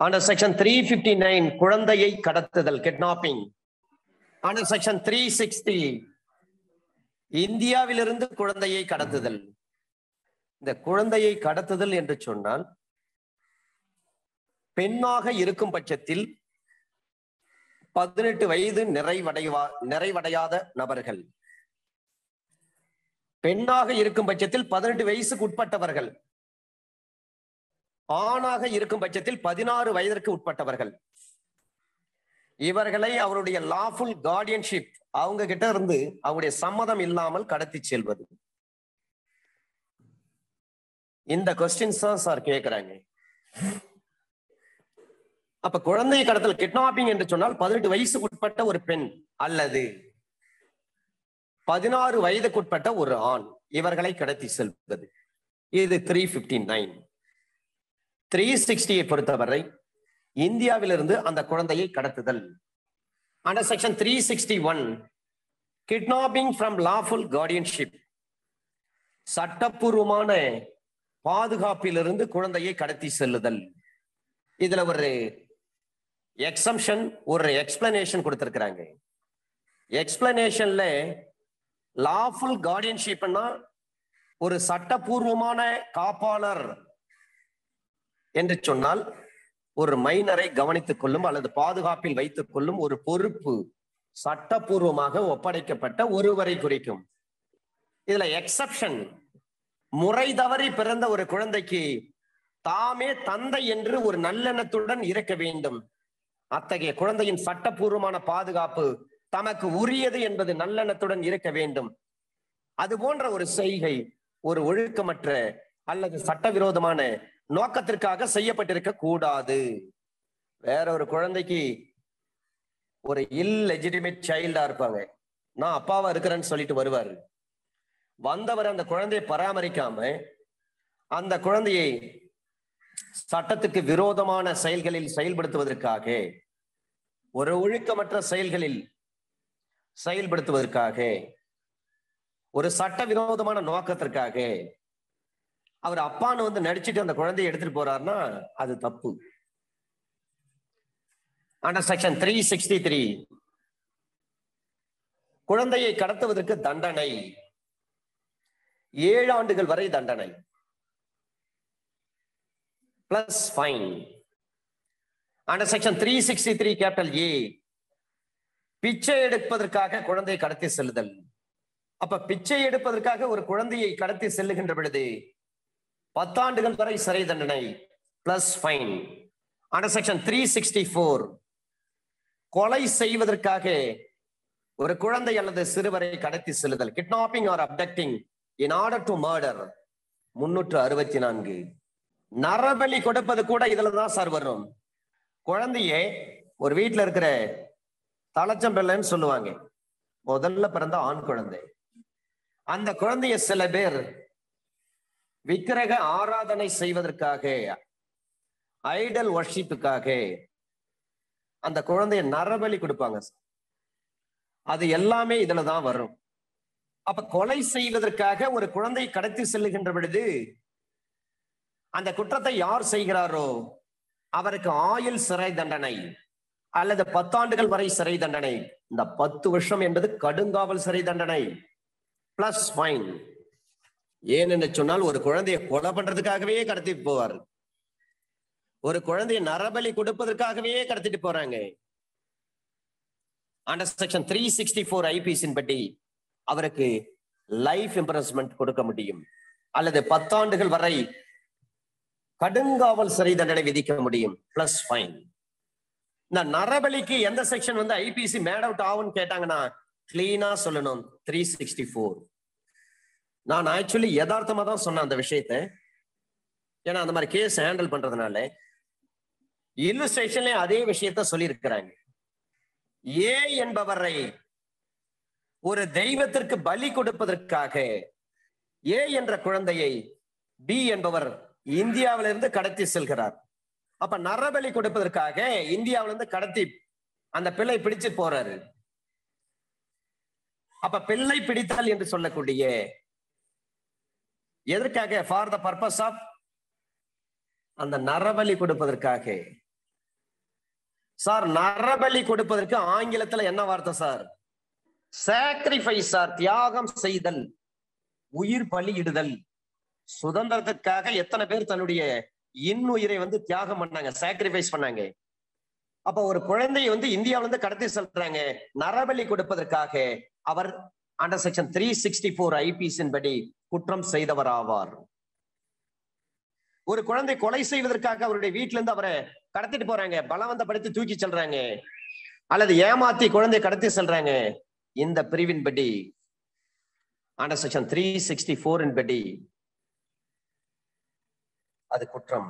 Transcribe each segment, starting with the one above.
Under section 359, குழந்தையை கடத்துதல், kidnapping. Under section 360, இந்தியாவிலிருந்து குழந்தையை கடத்துதல். இந்த குழந்தையை கடத்துதல் என்று சொன்னால் பெண்ணாக இருக்கும் பட்சத்தில் 18 வயது நிறைவடையாத நபர்கள், பெண்ணாக இருக்கும் பட்சத்தில் 18 வயசுக்கு உட்பட்டவர்கள், ஆணாக இருக்கும் பட்சத்தில் 16 வயதிற்கு உட்பட்டவர்கள், இவர்களை அவருடைய லாஃபுல் கார்டியன்ஷிப், அவங்க கிட்ட இருந்து அவருடைய சம்மதம் இல்லாமல் கடத்தி செல்வது. இந்த கொஸ்டின்ஸ் தான் சார் கேட்கிறாங்க. அப்ப குழந்தை கடத்தல் கிட்னாப்பிங் என்று சொன்னால் 18 வயசுக்கு உட்பட்ட ஒரு பெண் அல்லது 16 வயதுக்குட்பட்ட ஒரு ஆண், இவர்களை கடத்தி செல்வது. இது 359. 360 பொறுத்தவரை இந்தியாவிலிருந்து அந்த குழந்தையை கடத்துதல். Under section 361, kidnapping from lawful guardianship, சட்டப்பூர்வமான பாதுகாப்பிலிருந்து குழந்தையை கடத்தி செல்லுதல். இதுல ஒரு எக்ஸம்ஷன், ஒரு எக்ஸ்பிளனேஷன் கொடுத்திருக்கிறாங்க. எக்ஸ்பிளனேஷன்ல லாஃபுல் கார்டியன்ஷிப்னா ஒரு சட்டப்பூர்வமான காப்பாளர் என்று சொன்னால் ஒரு மைனரை கவனித்துக் கொள்ளும் அல்லது பாதுகாப்பில் வைத்துக் கொள்ளும் ஒரு பொறுப்பு சட்டப்பூர்வமாக ஒப்படைக்கப்பட்ட ஒருவரை குறிக்கும். இதுல எக்ஸப்ஷன், முறை தவறி பிறந்த ஒரு குழந்தைக்கு தாமே தந்தை என்று ஒரு நல்லெண்ணத்துடன் இருக்க வேண்டும். அத்தகைய குழந்தையின் சட்டப்பூர்வமான பாதுகாப்பு தமக்கு உரியது என்பது நல்லெண்ணத்துடன் இருக்க வேண்டும். அது போன்ற ஒரு செய்கை ஒரு ஒழுக்கமற்ற அல்லது சட்டவிரோதமான நோக்கத்திற்காக செய்யப்பட்டிருக்க கூடாது. வேற ஒரு குழந்தைக்கு, ஒரு இல்லெஜிட்டிமேட் சைல்டா இருப்பாங்க, நான் அப்பாவா இருக்கிறேன்னு சொல்லிட்டு வருவாரு. வந்தவர் அந்த குழந்தையை பராமரிக்காம அந்த குழந்தையை சட்டத்துக்கு விரோதமான செயல்களில் செயல்படுத்துவதற்காக, ஒரு ஒழுக்கமற்ற செயல்களில் செயல்படுத்துவதற்காக, ஒரு சட்ட விரோதமான நோக்கத்திற்காக அவர் அப்பான்னு வந்து நடிச்சுட்டு அந்த குழந்தையை எடுத்துட்டு போறாருன்னா அது தப்பு. அண்டர் செக்ஷன் 363, குழந்தையை கடத்துவதற்கு தண்டனை 7 ஆண்டுகள் வரை தண்டனை plus fine. Under section 363 capital A, பிச்சை எடுப்பதற்காக குழந்தையை கடத்தி செல்லுதல். அப்ப பிச்சை எடுப்பதற்காக ஒரு குழந்தையை கடத்தி செல்லுகின்ற பொழுது 10 ஆண்டுகள் வரை சிறை தண்டனை பிளஸ் ஃபைன். அண்டர் செக்ஷன் 364, கொலை செய்வதற்காக ஒரு குழந்தை அல்லது சிறுவரை கடத்தி செல்லுதல், kidnapping or abducting in order to murder 364. நரபலி கொடுப்பது கூட இதுலதான் சார் வரும். குழந்தையே ஒரு வீட்டுல இருக்கிற தலைச்சம்பிள்ளைன்னு சொல்லுவாங்க, முதல்ல பிறந்த ஆண் குழந்தை. அந்த குழந்தைய சில பேர் விக்கிரக ஆராதனை செய்வதற்காக, ஐடல் வர்ஷிப்புக்காக அந்த குழந்தைய நரபலி கொடுப்பாங்க. அது எல்லாமே இதுலதான் வரும். அப்ப கொலை செய்வதற்காக ஒரு குழந்தை கடத்தி செல்லுகின்ற பொழுது அந்த குற்றத்தை யார் செய்கிறாரோ அவருக்கு ஆயுள் சிறை தண்டனை அல்லது 10 ஆண்டுகள் வரை சிறை தண்டனை. இந்த 10 வருஷம் என்பது கடுங்காவல் சிறை தண்டனை பிளஸ் ஃபைன். ஏன்னு சொன்னால் ஒரு குழந்தையை கொலை பண்றதுக்காகவே கடத்திட்டு போவார், ஒரு குழந்தையை நரபலி கொடுப்பதற்காகவே கடத்திட்டு போறாங்க. அண்டர் செக்ஷன் 364 ஐபிசின் படி அவருக்கு லைஃப் இம்ப்ரிசன்மென்ட் கொடுக்க முடியும் அல்லது 10 ஆண்டுகள் வரை கடுங்காவல் சிறை தண்டனை விதிக்க முடியும் பிளஸ் ஃபைன். இந்த நரபலிக்கு எந்த செக்ஷன் வந்து ஐபிசி மேட் அவுட் ஆகும்னு கேட்டாங்கன்னா கிளீனா சொல்லணும் 364. நான் ஆக்சுவலி யதார்த்தமா தான் சொன்னேன் அந்த விஷயத்த, ஏன்னா அந்த மாதிரி கேஸ் ஹேண்டில் பண்றதுனால. இல்லுஸ்ட்ரேஷன்ல அதே விஷயத்த சொல்லி இருக்கிறாங்க. ஏ என்பவரை ஒரு தெய்வத்திற்கு பலி கொடுப்பதற்காக ஏ என்ற குழந்தையை பி என்பவர் இந்தியாவிலிருந்து கடத்தி செல்கிறார். அப்ப நரபலி கொடுப்பதற்காக இந்தியாவிலிருந்து கடத்தி அந்த பிள்ளை பிடிச்சு போறாரு. அப்ப பிள்ளை பிடித்தல் என்று சொல்லக்கூடிய எதற்காக? ஃபார் த பர்பஸ் ஆஃப் அந்த நரபலி கொடுப்பதற்காக. சார் நரபலி கொடுப்பதற்கு ஆங்கிலத்துல என்ன வார்த்தை சார்? சாக்ரிஃபைஸ் சார், தியாகம் செய்தல், உயிர் பலியிடுதல். சுதந்திரத்துக்காக எத்தனை பேர் தன்னுடைய இன்னுயிரை வந்து தியாகம் பண்ணாங்க, சாக்ரிஃபைஸ் பண்ணாங்க. அப்ப ஒரு குழந்தையை வந்து இந்தியாவில இருந்து கடத்தி செல்றாங்க நரபலி கொடுப்பதற்காக. அவர் அண்டர் செக்ஷன் 364 ஐபிசியின் படி குற்றம் செய்தவர் ஆவார். ஒரு குழந்தை கொலை செய்வதற்காக அவருடைய வீட்டுல இருந்து அவரை கடத்திட்டு போறாங்க, பலவந்தப்படுத்தி தூக்கி செல்றாங்க, அல்லது ஏமாத்தி குழந்தை கடத்தி செல்றாங்க. இந்த பிரிவின் படி அண்டர் செக்ஷன் 364 படி அது குற்றம்.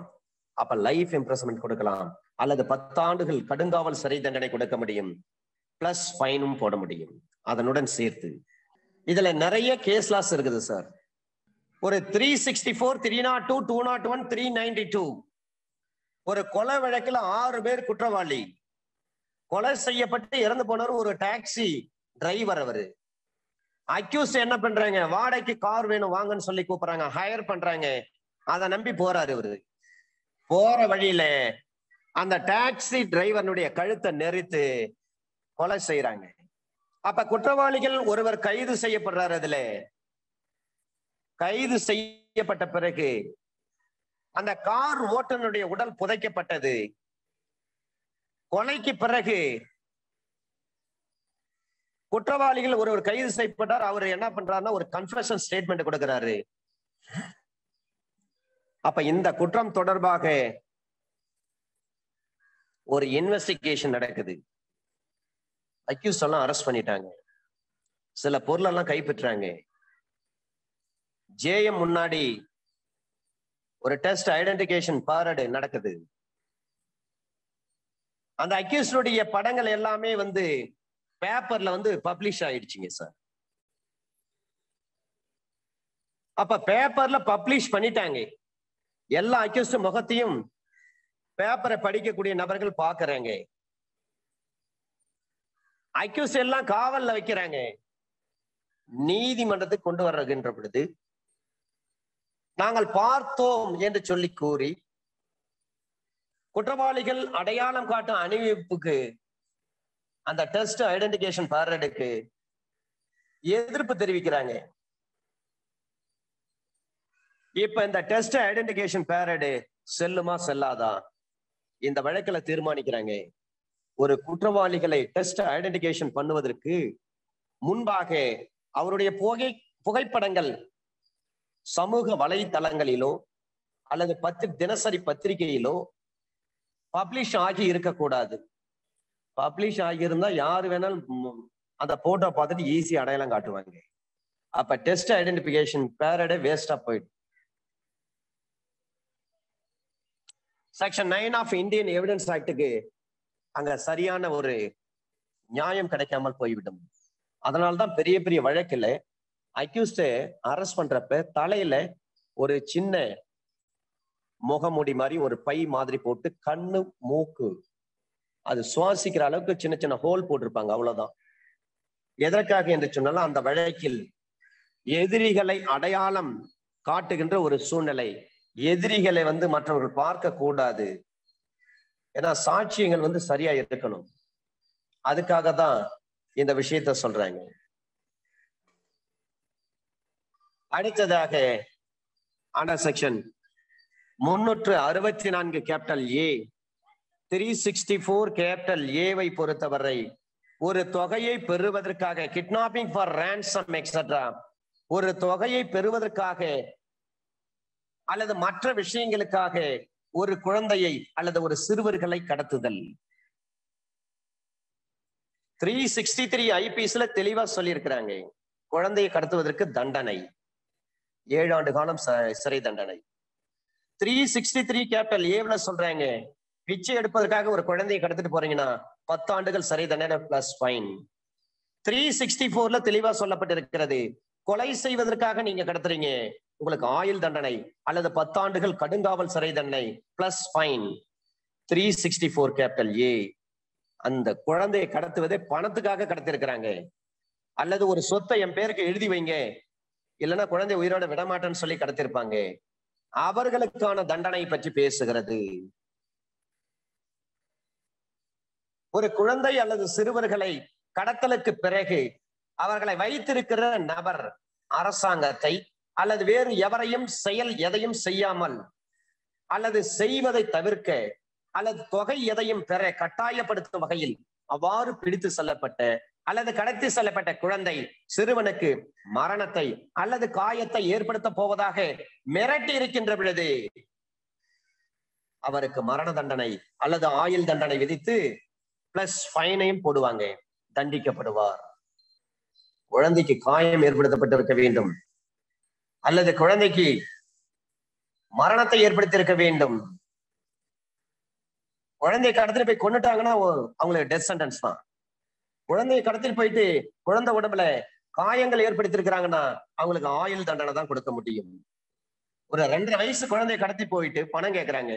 அப்ப லைஃப் இம்ப்ரெஸ்மெண்ட் கொடுக்கலாம், அல்லது 10 ஆண்டுகள் கடுங்காவல் சிறை தண்டனை கொடுக்க முடியும், பிளஸ் ஃபைனும் போட முடியும் அதனுடன் சேர்த்து. இதுல நிறைய கேஸ் லாஸ் இருக்குது சார். ஒரு 364, 302, 201, 392 ஒரு கொலை வழக்குல 6 பேர் குற்றவாளி. கொலை செய்யப்பட்டு இறந்து போனவர் ஒரு டாக்ஸி டிரைவர். அவரு அக்யூஸ் என்ன பண்றாங்க, வாடகைக்கு கார் வேணும் வாங்கன்னு சொல்லி கூப்பிடுறாங்க, ஹையர் பண்றாங்க. அதை நம்பி போறாரு. இவரு போற வழியில அந்த டாக்ஸி டிரைவருடைய கழுத்தை நெரித்து கொலை செய்யறாங்க. அப்ப குற்றவாளிகள் ஒருவர் கைது செய்யப்படுறாரு. அதுல கைது செய்யப்பட்ட பிறகு அந்த கார் ஓட்டுநருடைய உடல் புதைக்கப்பட்டது. கொலைக்கு பிறகு குற்றவாளிகள் ஒருவர் கைது செய்யப்பட்டார். அவர் என்ன பண்றாருன்னா ஒரு கன்ஃபெஷன் ஸ்டேட்மெண்ட் கொடுக்கிறாரு. அப்ப இந்த குற்றம் தொடர்பாக ஒரு இன்வெஸ்டிகேஷன் நடக்குது. அக்யூஸ் எல்லாம் அரெஸ்ட் பண்ணிட்டாங்க, சில பொருள் எல்லாம் கைப்பற்றாங்க. ஜேஎம் முன்னாடி ஒரு டெஸ்ட் ஐடென்டிஃபிகேஷன் பாரடு நடக்குது. அந்த அக்யூஸ்டுடைய படங்கள் எல்லாமே வந்து பேப்பர்ல வந்து பப்ளிஷ் ஆயிடுச்சுங்க சார். அப்ப பேப்பர்ல பப்ளிஷ் பண்ணிட்டாங்க. எல்லா அக்யூஸ்ட் முகத்தையும் பேப்பரை படிக்கக்கூடிய நபர்கள் பாக்குறாங்க. அக்யூஸ் எல்லாம் காவல்ல வைக்கிறாங்க. நீதிமன்றத்துக்கு கொண்டு வர்றதுன்ற பொழுது நாங்கள் பார்த்தோம் என்று சொல்லி கூறி குற்றவாளிகள் அடையாளம் காட்டும் அணிவிப்புக்கு அந்த டெஸ்ட் ஐடென்டிஃபிகேஷன் பாரடுக்கு எதிர்ப்பு தெரிவிக்கிறாங்க. இப்ப இந்த டெஸ்ட் ஐடென்டிஃபிகேஷன் பாரடு செல்லுமா செல்லாதா இந்த வழக்குல தீர்மானிக்கிறாங்க. ஒரு குற்றவாளிகளை டெஸ்ட் ஐடென்டிஃபிகேஷன் பண்ணுவதற்கு முன்பாக அவருடைய புகைப்படங்கள் சமூக வலைத்தளங்களிலோ அல்லது தினசரி பத்திரிகையிலோ பப்ளிஷ் ஆகி இருக்கக்கூடாது. பப்ளிஷ் ஆகியிருந்தா யாரு வேணாலும் அந்த போட்டோ பார்த்துட்டு ஈஸி அடையாளம் காட்டுவாங்க. அப்ப டெஸ்ட் ஐடென்டிஃபிகேஷன் பேரடே வேஸ்டா போயிடும். செக்ஷன் 9 ஆஃப் இந்தியன் எவிடன்ஸ் ஆக்டுக்கு அங்க சரியான ஒரு நியாயம் கிடைக்காமல் போய்விடும். அதனால்தான் பெரிய பெரிய வழக்குல அக்யூஸ்ட அரெஸ்ட் பண்றப்ப தலையில ஒரு சின்ன முகமூடி மாதிரி ஒரு பை மாதிரி போட்டு கண்ணு மூக்கு அது சுவாசிக்கிற அளவுக்கு சின்ன சின்ன ஹோல் போட்டிருப்பாங்க. அவ்வளவுதான். எதற்காக என்று சொன்னாலும் அந்த வழக்கில் எதிரிகளை அடையாளம் காட்டுகின்ற ஒரு சூழ்நிலை, எதிரிகளை வந்து மற்றவர்கள் பார்க்க கூடாது. ஏன்னா சாட்சியங்கள் வந்து சரியா இருக்கணும். அதுக்காக தான் இந்த விஷயத்த சொல்றாங்க. அடுத்ததாக under section 364 capital A 364 capital ஏவை பொறுத்தவரை ஒரு தொகையை பெறுவதற்காக கிட்னாப்பிங் ஃபார் ரான்சம் எக்ஸெட்ரா ஒரு தொகையை பெறுவதற்காக அல்லது மற்ற விஷயங்களுக்காக ஒரு குழந்தையை அல்லது ஒரு சிறுவர்களை கடத்துதல். 363 ஐபிஎஸ்ல தெளிவா சொல்லியிருக்கிறாங்க. குழந்தையை கடத்துவதற்கு தண்டனை 7 ஆண்டு காலம் சிறை தண்டனை. 363 கேபிட்டல் ஏவ்ல சொல்றாங்க பிச்சை எடுப்பதற்காக ஒரு குழந்தையை கடத்திட்டு போறீங்கன்னா 10 ஆண்டுகள் சிறை தண்டனை பிளஸ் ஃபைன். 364ல தெளிவா சொல்லப்பட்டிருக்கிறது கொலை செய்வதற்காக நீங்க கடத்துறீங்க உங்களுக்கு ஆயுள் தண்டனை அல்லது 10 ஆண்டுகள் கடுங்காவல் சிறை தண்டனை பிளஸ் ஃபைன். 364 கேபிட்டல் ஏ அந்த குழந்தையை கடத்துவதே பணத்துக்காக கடத்திருக்கிறாங்க. அல்லது ஒரு சொத்தை என் பேருக்கு எழுதி வைங்க இல்லைன்னா குழந்தை உயிரோட விடமாட்டேன்னு சொல்லி கடத்திருப்பாங்க. அவர்களுக்கான தண்டனை பற்றி பேசுகிறது. ஒரு குழந்தை அல்லது சிறுவர்களை கடத்தலுக்கு பிறகு அவர்களை வைத்திருக்கிற நபர் அரசாங்கத்தை அல்லது வேறு எவரையும் எதையும் செய்யாமல் அல்லது செய்வதை தவிர்க்க அல்லது தொகை எதையும் பெற கட்டாயப்படுத்தும் வகையில் அவ்வாறு பிடித்து செல்லப்பட்ட அல்லது கடத்தி செல்லப்பட்ட குழந்தை சிறுவனுக்கு மரணத்தை அல்லது காயத்தை ஏற்படுத்த போவதாக மிரட்டி இருக்கின்ற பொழுது அவருக்கு மரண தண்டனை அல்லது ஆயுள் தண்டனை விதித்து பிளஸ் ஃபைனையும் போடுவாங்க, தண்டிக்கப்படுவார். குழந்தைக்கு காயம் ஏற்படுத்தப்பட்டிருக்க வேண்டும் அல்லது குழந்தைக்கு மரணத்தை ஏற்படுத்தியிருக்க வேண்டும். குழந்தையை கடத்திட்டு போய் கொண்டுட்டாங்கன்னா அவங்களுக்கு டெத் சென்டென்ஸ் தான். குழந்தையை கடத்திட்டு போயிட்டு குழந்தை உடம்புல காயங்கள் ஏற்படுத்திருக்கிறாங்கன்னா அவங்களுக்கு ஆயுள் தண்டனை தான் கொடுக்க முடியும். ஒரு 2.5 வயசு குழந்தையை கடத்தி போயிட்டு பணம் கேட்கிறாங்க,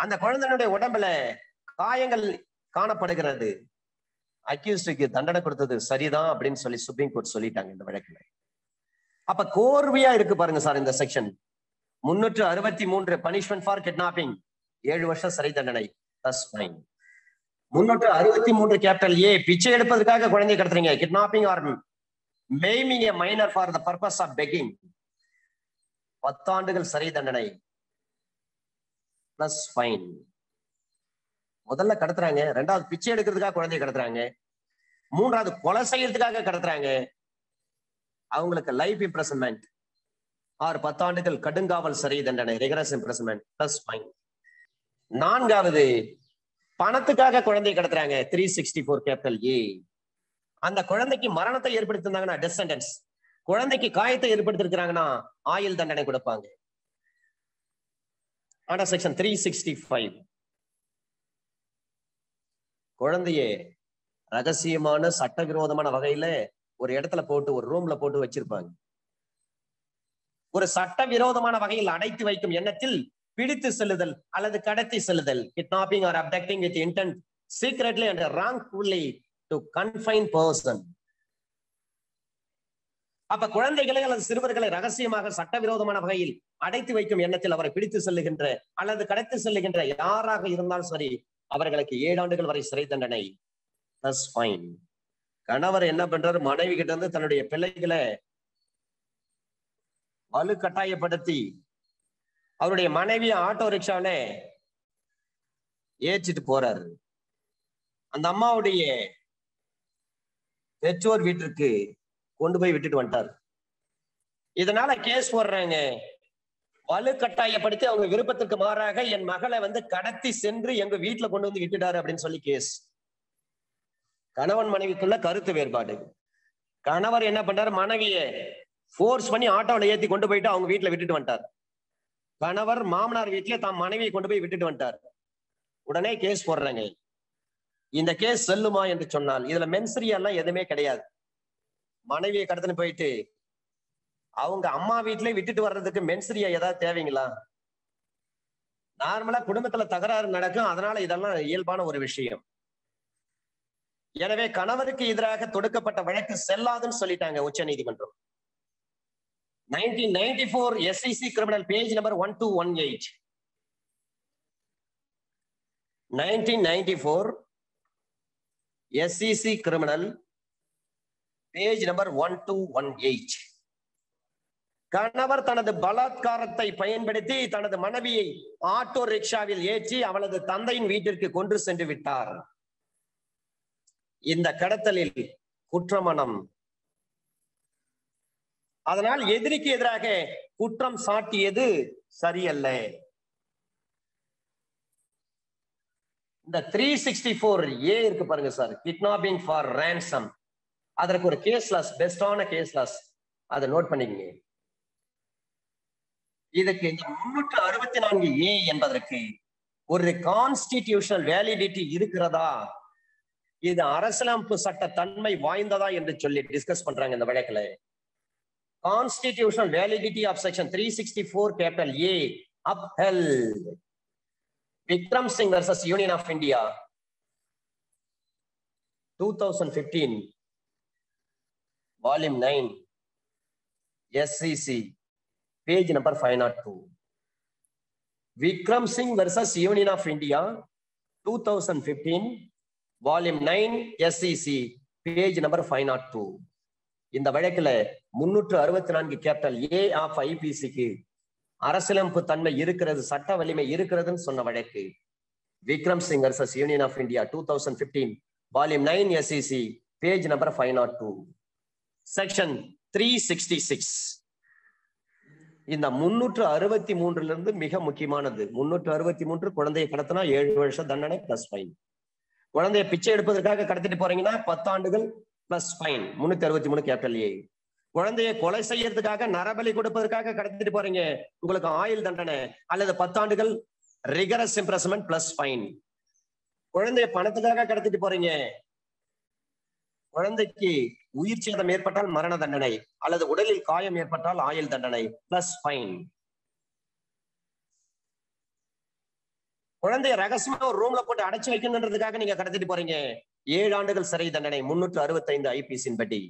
அந்த குழந்தையினுடைய உடம்புல காயங்கள் காணப்படுகிறது, அக்யூஸ்டுக்கு தண்டனை கொடுத்தது சரிதான் அப்படின்னு சொல்லி சுப்ரீம் கோர்ட் சொல்லிட்டாங்க இந்த வழக்குல. அப்ப கோர்வையா இருக்கு பாருங்க சார் இந்த செக்ஷன் 363 பனிஷ்மெண்ட் ஃபார் கிட்னாப்பிங் 7 வருஷம் சிறை தண்டனை பிளஸ் ஃபைன். 363 கேபிட்டல் ஏ பிச்சை எடுப்பதற்காக குழந்தையை கடத்துறீங்க, kidnapping or maiming a minor for the purpose of begging 10 ஆண்டுகள் சிறை தண்டனை பிளஸ் ஃபைன். முதல்ல கடத்துறாங்க, 2வது பிச்சை எடுக்கிறதுக்காக குழந்தையை கடத்துறாங்க, 3வது கொலை செய்யறதுக்காக கடத்துறாங்க, அவங்களுக்கு லைஃப் இம்ப்ரெசன்மெண்ட் ஆர் 10 ஆண்டுகள் கடுங்காவல் சிறை தண்டனை ரிகரஸ் இம்ப்ரெசன்மெண்ட் பிளஸ் ஃபைன். 4வது பணத்துக்காக குழந்தையை கடத்துறாங்க 364 கேபிட்டல் ஏ. அந்த குழந்தைக்கு மரணத்தை ஏற்படுத்திருந்தாங்கன்னா டெத் சென்டென்ஸ், குழந்தைக்கு காயத்தை ஏற்படுத்திருக்கிறாங்கன்னா ஆயுள் தண்டனை கொடுப்பாங்க. ஆனா செக்ஷன் 365 குழந்தைய ரகசியமான சட்டவிரோதமான வகையில ஒரு இடத்துல போட்டு ஒரு ரூம்ல போட்டு வச்சிருப்பாங்க. ஒரு சட்டவிரோதமான வகையில் அடைத்து வைக்கும் எண்ணத்தில் பிடித்து செல்லுதல் அல்லது கடத்தி செல்லுதல் kidnapping or abducting with intent secretly and wrongfully to confine person. அப்ப குழந்தைகளை அல்லது சிறுவர்களை ரகசியமாக சட்டவிரோதமான வகையில் அடைத்து வைக்கும் எண்ணத்தில் அவரை பிடித்து செல்லுகின்ற அல்லது கடத்தி செல்லுகின்ற யாராக இருந்தாலும் சரி அவர்களுக்கு 7 ஆண்டுகள் வரை சிறை தண்டனை பிளஸ் ஃபைன். கணவர் என்ன பண்றாரு, மனைவி கிட்ட இருந்து தன்னுடைய பிள்ளைகளை வலு கட்டாயப்படுத்தி அவருடைய மனைவி ஆட்டோ ரிக்ஷாவில ஏற்றிட்டு போறாரு. அந்த அம்மாவுடைய பெற்றோர் வீட்டிற்கு கொண்டு போய் விட்டுட்டு வந்துட்டார். இதனால கேஸ் போடுறாங்க, வலு கட்டாயப்படுத்தி அவங்க விருப்பத்திற்கு மாறாக என் மகளை கடத்தி சென்று எங்க வீட்டுல கொண்டு வந்து விட்டுட்டாரு அப்படின்னு சொல்லி கேஸ். கணவன் மனைவிக்குள்ள கருத்து வேறுபாடு. கணவர் என்ன பண்றாரு, மனைவியை போர்ஸ் பண்ணி ஆட்டோவில் ஏத்தி கொண்டு போயிட்டு அவங்க வீட்டுல விட்டுட்டு வந்துட்டார். கணவர் மாமனார் வீட்டுல தான் மனைவியை கொண்டு போய் விட்டுட்டு வந்துட்டார். உடனே கேஸ் போடுறாங்க. இந்த கேஸ் செல்லுமா என்று சொன்னால் இதுல மென்சரியா எல்லாம் எதுவுமே கிடையாது. மனைவியை கடத்தின்னு போயிட்டு அவங்க அம்மா வீட்டுல விட்டுட்டு வர்றதுக்கு மென்சரியா ஏதாவது தேவைங்களா? நார்மலா குடும்பத்துல தகராறு நடக்கும், அதனால இதெல்லாம் இயல்பான ஒரு விஷயம். எனவே கணவருக்கு எதிராக தொடுக்கப்பட்ட வழக்கு செல்லாதுன்னு சொல்லிட்டாங்க உச்ச நீதிமன்றம். 1994 SEC criminal page number 1218. 1994 SEC criminal page number 1218. கணவர் தனது பலாத்காரத்தை பயன்படுத்தி தனது மனைவியை ஆட்டோ ரிக்ஷாவில் ஏற்றி அவளது தந்தையின் வீட்டிற்கு கொண்டு சென்று விட்டார். இந்த கடத்தலில் குற்றமனம். அதனால் எதிரிக்கு எதிராக குற்றம் சாட்டியது சரியல்ல. இந்த 364A இருக்கு பாருங்க சார், கிட்னாப்பிங் ஃபார் ransom. அதற்கு ஒரு கேஸ் லாஸ், பெஸ்டான கேஸ் லாஸ், அதை நோட் பண்ணிக்கங்க. இதுக்கு இந்த 364A என்பதற்கு ஒரு கான்ஸ்டிடியூஷனல் வேலிடிட்டி இருக்கிறதா, இது அரசியலமைப்பு சட்ட தன்மை வாய்ந்ததா என்று சொல்லி டிஸ்கஸ் பண்றாங்க இந்த வழக்குல. Constitutional validity of section 364 capital A upheld. Vikram Singh versus Union of India 2015 volume 9 SCC page number 502. Vikram Singh versus Union of India 2015 volume 9 SEC page number 502. இந்த வழக்குல 364 கேபிட்டல் A ஆஃப் IPCக்கு அரசியலமைப்பு தன்மை இருக்கிறது, சட்ட வலிமை இருக்கிறதுன்னு சொன்ன வழக்கு. Vikram Singh versus Union of India 2015 volume 9 SEC page number 502. Section 366. இந்த 363 இருந்து மிக முக்கியமானது 363 குழந்தையை கடத்தினா 7 வருஷம் தண்டனை பிளஸ் ஃபைன். குழந்தைய பிச்சை எடுப்பதற்காக கடத்திட்டு போறீங்கன்னா 10 ஆண்டுகள் பிளஸ் ஃபைன். 363 capital A. குழந்தையை கொலை செய்யறதுக்காக நரபலி கொடுப்பதற்காக கடத்திட்டு போறீங்க, உங்களுக்கு ஆயுள் தண்டனை அல்லது 10 ஆண்டுகள் ரிகரஸ் இம்ப்ரெஸ்மென்ட் பிளஸ் ஃபைன். குழந்தைய பணத்துக்காக கடத்திட்டு போறீங்க, குழந்தைக்கு உயிர் சேதம் ஏற்பட்டால் மரண தண்டனை அல்லது உடலில் காயம் ஏற்பட்டால் ஆயுள் தண்டனை பிளஸ் ஃபைன். குழந்தைய ரகசியமா ஒரு ரூம்ல போட்டு அடைச்சு வைக்கணுன்றதுக்காக நீங்க கடத்திட்டு போறீங்க, 7 ஆண்டுகள் சிறை தண்டனை 365 ஐபிசியின் படி.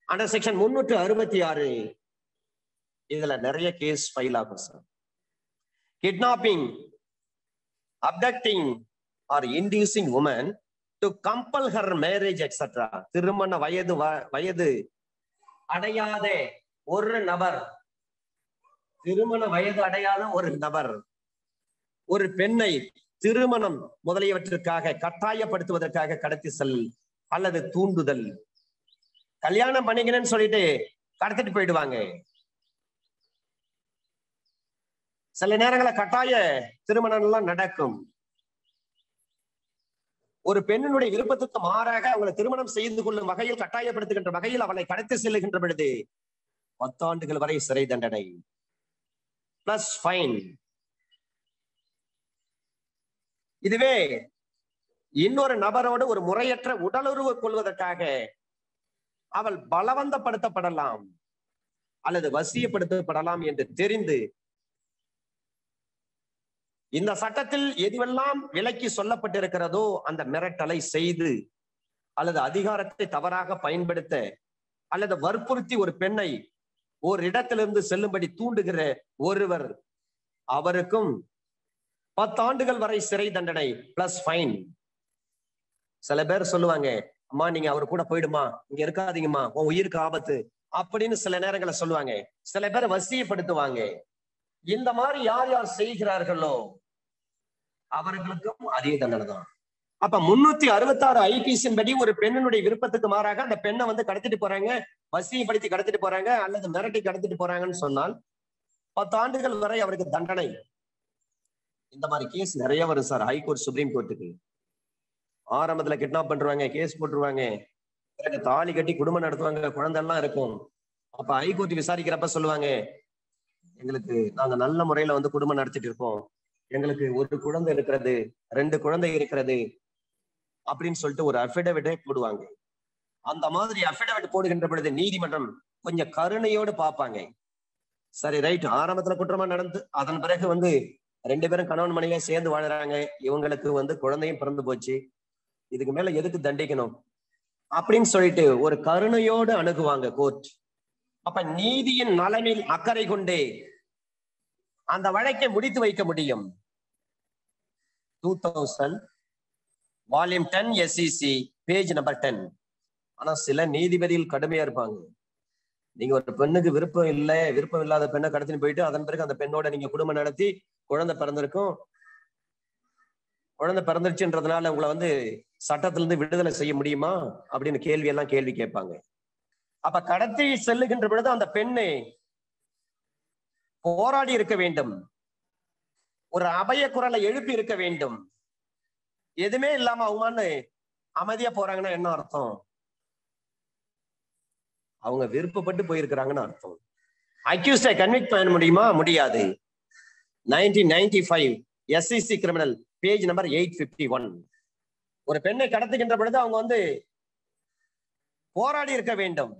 அண்டர் செக்ஷன் 366 இதுல நிறைய கேஸ் ஃபைல் ஆகும் sir. Kidnapping, abducting or inducing woman to compel her marriage etcetera. திருமண வயது அடையாத ஒரு நபர், திருமண வயது அடையாத ஒரு நபர் ஒரு பெண்ணை திருமணம் முதலியவற்றிற்காக கட்டாயப்படுத்துவதற்காக கடத்தி செல் அல்லது தூண்டுதல். கல்யாணம் பண்ணிக்கணும்னு சொல்லிட்டு கடத்திட்டு போயிடுவாங்க. சில நேரங்களில் கட்டாய திருமணம் எல்லாம் நடக்கும். ஒரு பெண்ணினுடைய விருப்பத்துக்கு மாறாக அவங்களை திருமணம் செய்து கொள்ளும் வகையில் கட்டாயப்படுத்துகின்ற வகையில் அவளை கடத்தி செல்லுகின்ற பொழுது 10 ஆண்டுகள் வரை சிறை தண்டனை பிளஸ் ஃபைன். இதுவே இன்னொரு நபரோடு ஒரு முறையற்ற உடலுறவு கொள்வதற்காக அவள் பலவந்தப்படுத்தப்படலாம் அல்லது வசியப்படுத்தப்படலாம் என்று தெரிந்து இந்த சட்டத்தில் எதுவெல்லாம் விலக்கி சொல்லப்பட்டிருக்கிறதோ அந்த மிரட்டலை செய்து அல்லது அதிகாரத்தை தவறாக பயன்படுத்த அல்லது வற்புறுத்தி ஒரு பெண்ணை ஒரு இடத்திலிருந்து செல்லும்படி தூண்டுகிற ஒருவர், அவருக்கும் 10 ஆண்டுகள் வரை சிறை தண்டனை பிளஸ் ஃபைன். சில பேர் சொல்லுவாங்க, அம்மா நீங்க அவரு கூட போயிடுமா, இங்க இருக்காதீங்கம்மா, உன் உயிருக்கு ஆபத்து அப்படின்னு சில நேரங்களை சொல்லுவாங்க. சில பேர் வசியப்படுத்துவாங்க. இந்த மாதிரி யார் யார் செய்கிறார்களோ அவர்களுக்கும் அதே தண்டனை தான். அப்ப 366 ஐபிசியின் படி ஒரு பெண்ணினுடைய விருப்பத்துக்கு மாறாக அந்த பெண்ணை வந்து கடத்திட்டு போறாங்க, வசியப்படுத்தி கடத்திட்டு போறாங்க அல்லது மிரட்டி கடத்திட்டு போறாங்கன்னு சொன்னால் 10 ஆண்டுகள் வரை அவருக்கு தண்டனை. இந்த மாதிரி கேஸ் நிறைய வரும் சார் ஹைகோர்ட், சுப்ரீம் கோர்ட்டுக்கு. ஆரம்பத்துல கிட்னாப் பண்றாங்க, கேஸ் போட்டுருவாங்க, பிறகு தாலி கட்டி குடும்பம் நடத்துவாங்க, குழந்தை எல்லாம் இருக்கும். அப்ப ஹைகோர்ட் விசாரிக்கிறப்ப சொல்லுவாங்க, எங்களுக்கு நாங்க நல்ல முறையில வந்து குடும்பம் நடத்திட்டு இருக்கோம், எங்களுக்கு ஒரு குழந்தை இருக்கிறது, 2 குழந்தை இருக்கிறது அப்படின்னு சொல்லிட்டு ஒரு அஃபிடவிட்டை போடுவாங்க. அந்த மாதிரி அஃபிடவிட் போடுகின்ற பொழுது நீதிமன்றம் கொஞ்சம் கருணையோடு பார்ப்பாங்க. சரி ரைட், ஆரம்பத்துல குற்றமா நடந்து அதன் பிறகு வந்து 2 பேரும் கணவன் மனைவியா சேர்ந்து வாழறாங்க, இவங்களுக்கு வந்து குழந்தையும் பிறந்து போச்சு, இதுக்கு மேல எதுக்கு தண்டிக்கணும் அப்படின்னு சொல்லிட்டு ஒரு கருணையோடு அணுகுவாங்க கோர்ட். அப்ப நீதியின் நலனில் அக்கறை கொண்டே அந்த வழக்கை முடித்து வைக்க முடியும். 2000 வால்யூம் 10 SEC பேஜ் நம்பர் 10. ஆனா சில நீதிபதிகள் கடுமையா இருப்பாங்க. நீங்க ஒரு பெண்ணுக்கு விருப்பம் இல்லாத பெண்ணை கடத்தின்னு போயிட்டு அதன் பிறகு அந்த பெண்ணோட நீங்க குடும்பம் நடத்தி குழந்தை பிறந்திருக்கும், குழந்தை பிறந்துருச்சுன்றதுனால உங்களை வந்து சட்டத்திலிருந்து விடுதலை செய்ய முடியுமா அப்படின்னு கேள்வி கேட்பாங்க. அப்ப கடத்தி செல்லுகின்ற பொழுது அந்த பெண்ணை போராடி இருக்க வேண்டும், ஒரு அபய குரலை எழுப்பி இருக்க வேண்டும். எதுவுமே இல்லாம அவங்கன்னு அமைதியா போறாங்கன்னா என்ன அர்த்தம்? அவங்க விருப்பப்பட்டு போயிருக்கிறாங்கன்னு அர்த்தம். அக்யூஸ்டை கன்விக்ட் பண்ண முடியுமா? முடியாது. 1995 SEC கிரிமினல் பேஜ் நம்பர் 851. ஒரு பெண்ணை கடத்துகின்ற பொழுது அவங்க வந்து போராடி இருக்க வேண்டும்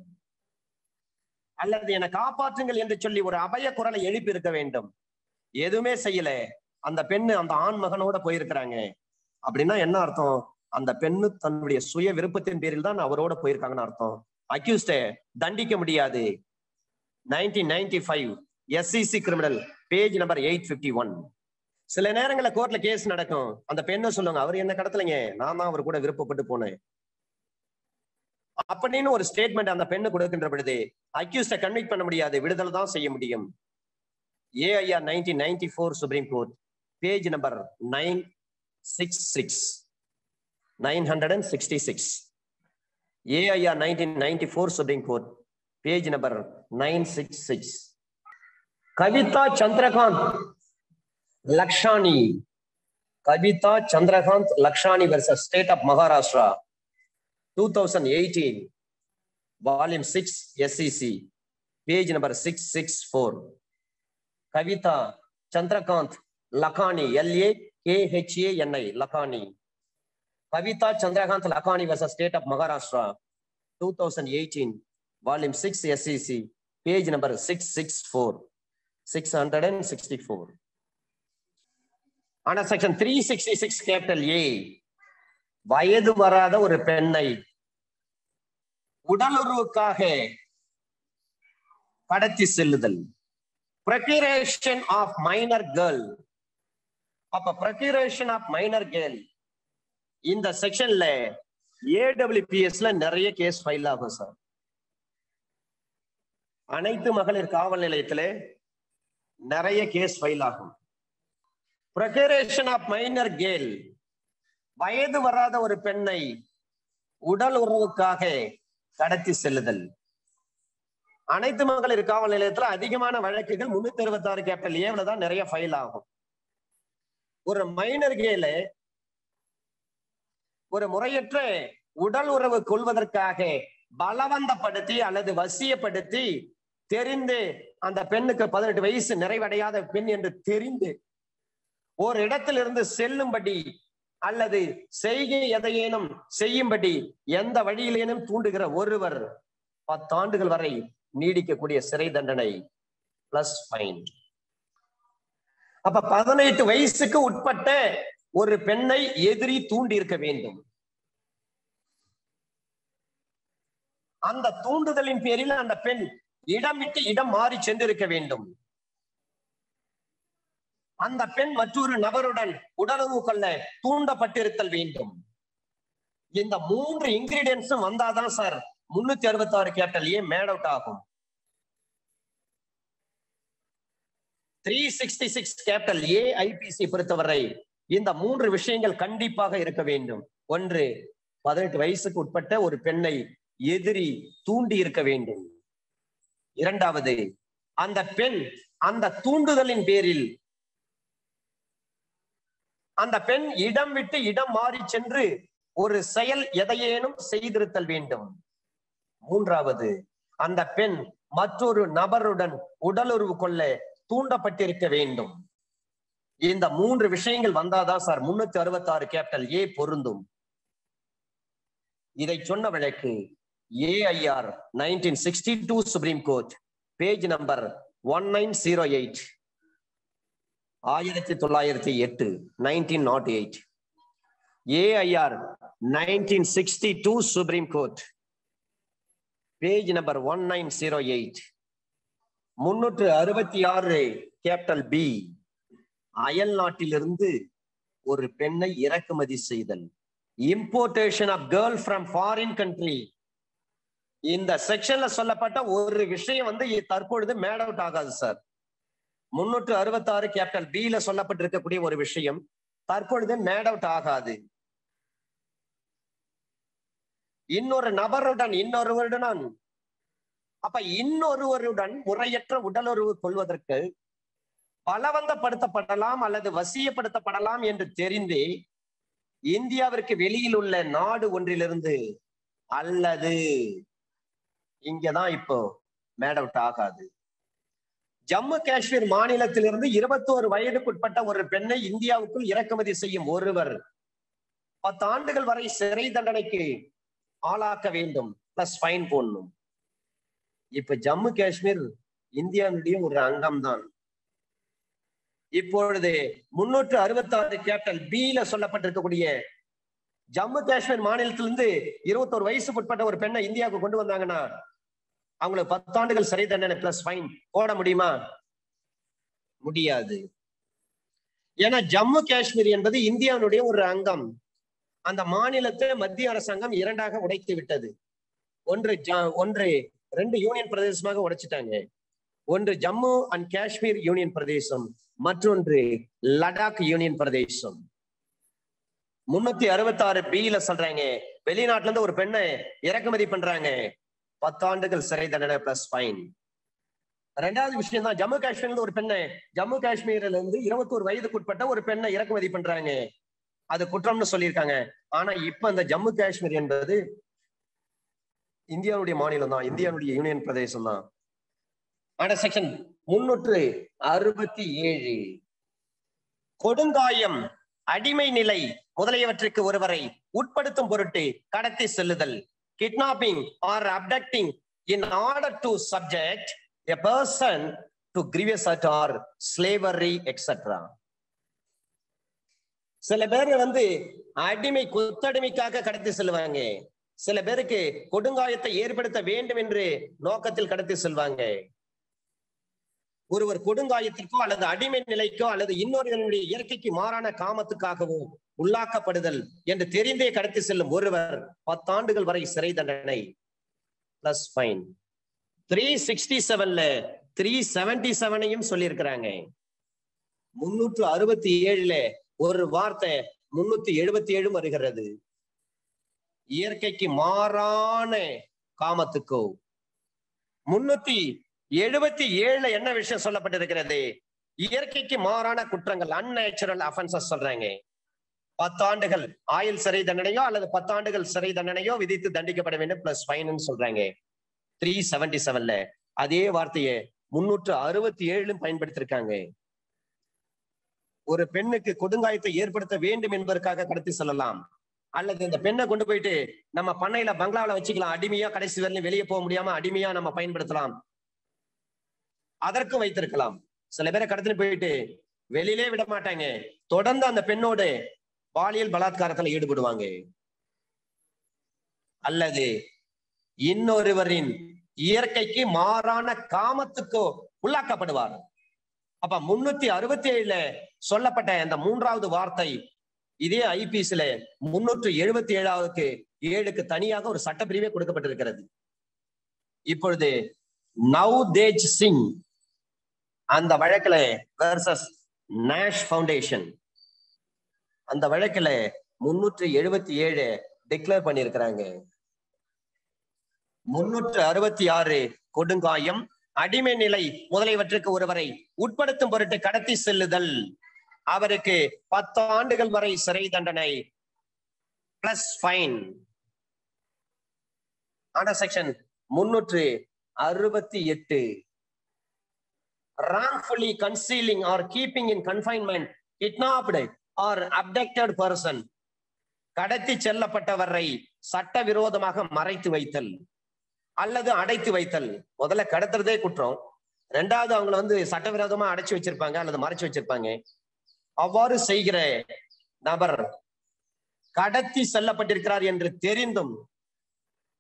அல்லது என்னை காப்பாற்றுங்கள் என்று சொல்லி ஒரு அபய குரலை எழுப்பி இருக்க வேண்டும். எதுவுமே செய்யல, அந்த பெண்ணு அந்த ஆண் மகனோட போயிருக்கிறாங்க அப்படின்னா என்ன அர்த்தம்? அந்த பெண்ணு தன்னுடைய சுய விருப்பத்தின் பேரில் தான் அவரோட போயிருக்காங்கன்னு அர்த்தம். அக்யூஸ்டை தண்டிக்க முடியாது. 1995 SEC கிரிமினல் பேஜ் நம்பர் 851. சில நேரங்களில் கோர்ட்ல கேஸ் நடக்கும். அந்த பெண்ணை சொல்லுவாங்க, அவர் என்ன கடத்தலைங்க, நான் தான் அவர் கூட விருப்பப்பட்டு போனேன் அப்படின்னு ஒரு ஸ்டேட்மெண்ட் அந்த பெண்ணு கொடுக்கின்ற பொழுது அக்யூஸ்ட கன்விக்ட் பண்ண முடியாது, விடுதலை தான் செய்ய முடியும். AIR 1994 supreme court, page number 966. AIR 1994 supreme court, page number 966. Kavitha Chandrakant Lakshani, Kavitha Chandrakant Lakshani versus State of Maharashtra, 2018, volume 6, SEC, page number 664. Kavitha Chandrakant Lakhani, LAKHANI, Lakhani. Kavitha Chandrakant Lakhani versus State of Maharashtra, 2018, volume 6, SEC, page number 664. ஆனா செக்ஷன் 366 கேபிட்டல் ஏ, வயது வராத ஒரு பெண்ணை உடலுறவுக்காக கடத்தி செல்லுதல், ப்ரொக்யூரேஷன் ஆஃப் மைனர் கேர்ள். அப்ப ப்ரொக்யூரேஷன் of minor girl இந்த செக்ஷன்ல ஏடபிள்யூபிஎஸ்ல நிறைய கேஸ் ஃபைல் ஆகும் சார். அனைத்து மகளிர் காவல் நிலையத்திலே நிறைய கேஸ் ஃபைல் ஆகும். ப்ரொக்யூரேஷன் ஆஃப் மைனர் கேர்ள், வயது வராத ஒரு பெண்ணை உடல் உறவுக்காக கடத்தி செல்லுதல். அனைத்து மகளிர் காவல் நிலையத்துல அதிகமான வழக்குகள் 366 கேபிட்டல் ஏல தான் நிறைய ஃபைல் ஆகும். ஒரு மைனர் கேர்ள ஒரு முறையற்ற உடல் உறவு கொள்வதற்காக பலவந்தப்படுத்தி அல்லது வசியப்படுத்தி தெரிந்து, அந்த பெண்ணுக்கு 18 வயசு நிறைவடையாத பெண் என்று தெரிந்து ஒரு இடத்திலிருந்து செல்லும்படி அல்லது செய்கை எதையேனும் செய்யும்படி எந்த வழியிலேனும் தூண்டுகிற ஒருவர் 10 ஆண்டுகள் வரை நீடிக்கக்கூடிய சிறை தண்டனை பிளஸ் ஃபைன். அப்ப 18 வயசுக்கு உட்பட்ட ஒரு பெண்ணை எதிரி தூண்டி இருக்க வேண்டும். அந்த தூண்டுதலின் பேரில் அந்த பெண் இடம் விட்டு இடம் மாறி சென்றிருக்க வேண்டும். அந்த பெண் மற்றொரு நபருடன் உடலுறவு கொள்ள தூண்டப்பட்டிருத்தல் வேண்டும். இந்த 3 இன்கிரீடியன்ஸும் வந்தாதான் sir 366 capital A made out ஆகும். 366 கேபிட்டல் ஏ ஐபிசி பொறுத்தவரை இந்த 3 விஷயங்கள் கண்டிப்பாக இருக்க வேண்டும். ஒன்று, 18 வயசுக்கு உட்பட்ட ஒரு பெண்ணை எதிரி தூண்டி இருக்க வேண்டும். இரண்டாவது, அந்த பெண் அந்த தூண்டுதலின் பேரில் அந்த பெண் இடம் விட்டு இடம் மாறி சென்று ஒரு செயல் எதையேனும் செய்திருத்தல் வேண்டும். மூன்றாவது, அந்த பெண் மற்றொரு நபருடன் உடலுறவு கொள்ள தூண்டப்பட்டிருக்க வேண்டும். இந்த 3 விஷயங்கள் வந்தாதான் சார் 366 கேபிட்டல் ஏ பொருந்தும். இதை சொன்ன வழக்கு AIR 1962 Supreme court, page number 1908, 1908. AIR 1962 Supreme court, page number 1908. 366 capital B, அயல் நாட்டிலிருந்து ஒரு பெண்ணை இறக்குமதி செய்தல், importation of girl from foreign country. இந்த செக்ஷன்ல சொல்லப்பட்ட ஒரு விஷயம் தற்பொழுது மேட் அவுட் ஆகாது சார். 366 கேபிட்டல் பில சொல்லப்பட்டிருக்கக்கூடிய ஒரு விஷயம் தற்பொழுது மேட் அவுட் ஆகாது. இன்னொருவருடன் அப்ப இன்னொருவருடன் முறையற்ற உடலுறவு கொள்வதற்கு பலவந்தப்படுத்தப்படலாம் அல்லது வசியப்படுத்தப்படலாம் என்று தெரிந்தே இந்தியாவிற்கு வெளியில் உள்ள நாடு ஒன்றிலிருந்து அல்லது இங்கதான் இப்போ மேட் அவுட் ஆகாது. ஜம்மு காஷ்மீர் மாநிலத்திலிருந்து 21 வயதுக்குட்பட்ட ஒரு பெண்ணை இந்தியாவுக்குள் இறக்குமதி செய்யும் ஒருவர் 10 ஆண்டுகள் வரை சிறை தண்டனைக்கு ஆளாக்க வேண்டும், பிளஸ் ஃபைன் போடணும். இப்ப ஜம்மு காஷ்மீர் இந்தியாவுடைய ஒரு அங்கம் தான். இப்பொழுது 366 கேபிட்டல் பில சொல்லப்பட்டிருக்கக்கூடிய ஜம்மு காஷ்மீர் மாநிலத்திலிருந்து 21 வயசுக்குட்பட்ட ஒரு பெண்ணை இந்தியாவுக்கு கொண்டு வந்தாங்கன்னா அவங்களுக்கு 10 ஆண்டுகள் சிறை தண்டனை பிளஸ் ஃபைன் போட முடியுமா? முடியாது. ஏன்னா ஜம்மு காஷ்மீர் என்பது இந்தியாவுடைய ஒரு அங்கம். அந்த மாநிலத்தை மத்திய அரசாங்கம் இரண்டாக உடைத்து விட்டது. ஒன்று 2 யூனியன் பிரதேசமாக உடைச்சிட்டாங்க. ஒன்று ஜம்மு அண்ட் காஷ்மீர் யூனியன் பிரதேசம், மற்றொன்று லடாக் யூனியன் பிரதேசம். 366B சொல்றாங்க, வெளிநாட்டுல இருந்து ஒரு பெண்ணை இறக்குமதி பண்றாங்க, 10 ஆண்டுகள் சிறை தண்டனை பிளஸ் ஃபைன். ரெண்டாவது விஷயம் தான், ஜம்மு காஷ்மீர்ல ஒரு பெண்ணை, ஜம்மு காஷ்மீர்ல இருந்து 21 வயதுக்குட்பட்ட ஒரு பெண்ணை இறக்குமதி பண்றாங்க, அது குற்றம்னு சொல்லியிருக்காங்க. ஆனா இப்ப அந்த ஜம்மு காஷ்மீர் என்பது இந்தியாவுடைய மாநிலம் தான், இந்தியாவுடைய யூனியன் பிரதேசம் தான். ஆனா செக்ஷன் 367 கொடுங்காயம், அடிமை நிலை முதலியவற்றுக்கு ஒருவரை உட்படுத்தும் பொருட்டு கடத்தி செல்லுதல், kidnapping or abducting in order to subject a person to grievous act or slavery etc. சில பேர் அடிமை கொத்தடிமைக்காக கடத்தி செல்வாங்க, சில பேருக்கு கொடுங்காயத்தை ஏற்படுத்த வேண்டும் என்று நோக்கத்தில் கடத்தி செல்வாங்க. ஒருவர் கொடுங்காயத்திற்கோ அல்லது அடிமை நிலைக்கோ அல்லது இன்னொருவனுடைய இயற்கைக்கு மாறான காமத்துக்காகவோ உள்ளாக்கப்படுதல் என்று தெரிந்தே கடத்தி செல்லும் ஒருவர் 10 ஆண்டுகள் வரை சிறை தண்டனை பிளஸ் ஃபைன். 367ல 377ஐயும் சொல்லியிருக்கிறாங்க. 367ல ஒரு வார்த்தை 377 வருகிறது. இயற்கைக்கு மாறான காமத்துக்கோ. 377ல என்ன விஷயம் சொல்லப்பட்டிருக்கிறது? இயற்கைக்கு மாறான குற்றங்கள், அன்நேச்சுரல் அஃபென்சஸ் சொல்றாங்க. 10 ஆண்டுகள் ஆயுள் சிறை தண்டனையோ அல்லது 10 ஆண்டுகள் சிறை தண்டனையோ விதித்து தண்டிக்கப்பட வேண்டும் பிளஸ் ஃபைன் சொல்றாங்க. 377ல அதே வார்த்தையை 367 பயன்படுத்திருக்காங்க. ஒரு பெண்ணுக்கு கொடுங்காயத்தை ஏற்படுத்த வேண்டும் என்பதற்காக கடத்தி செல்லலாம், அல்லது இந்த பெண்ணை கொண்டு போயிட்டு நம்ம பண்ணையில பங்களாவில வச்சுக்கலாம், அடிமையா கடைசி வரலையும் வெளியே போக முடியாம அடிமையா நம்ம பயன்படுத்தலாம், அதற்கும் வைத்திருக்கலாம். சில பேரை கடத்திட்டு போயிட்டு வெளியிலே விட மாட்டாங்க, தொடர்ந்து அந்த பெண்ணோடு பாலியல் பலாத்காரத்துல ஈடுபடுவாங்க, அல்லது இன்னொருவரின் இயற்கைக்கு மாறான காமத்துக்கோ உள்ளாக்கப்படுவார். அப்ப 367ல சொல்லப்பட்ட இந்த 3வது வார்த்தை இதே ஐபிசில 377க்கு தனியாக ஒரு சட்டப்பிரிவே கொடுக்கப்பட்டிருக்கிறது. இப்பொழுது நவ்தேஜ் சிங் அந்த வழக்குல வெர்சஸ் நேஷ் ஃபவுண்டேஷன், அந்த வழக்குல 377 டிக்ளேர் பண்ணியிருக்கிறாங்க. 366 கொடுங்காயம், அடிமை நிலை முதலியவற்றுக்கு ஒருவரை உட்படுத்தும் பொருட்டு கடத்தி செல்லுதல், அவருக்கு 10 ஆண்டுகள் வரை சிறை தண்டனை பிளஸ் ஃபைன். ஆனா section 368 wrongfully concealing or keeping in confinement kidnapped or abducted person, கடத்தி செல்லப்பட்டவரை சட்டவிரோதமாக மறைத்து வைத்தல் அல்லது அடைத்து வைத்தல். முதல்ல கடத்துறதே குற்றம், ரெண்டாவது அவங்களை சட்டவிரோதமா அடைச்சு வச்சிருப்பாங்க அல்லது மறைச்சு வச்சிருப்பாங்க. அவ்வாறு செய்கிற நபர் கடத்தி செல்லப்பட்டிருக்கிறார் என்று தெரிந்தும்,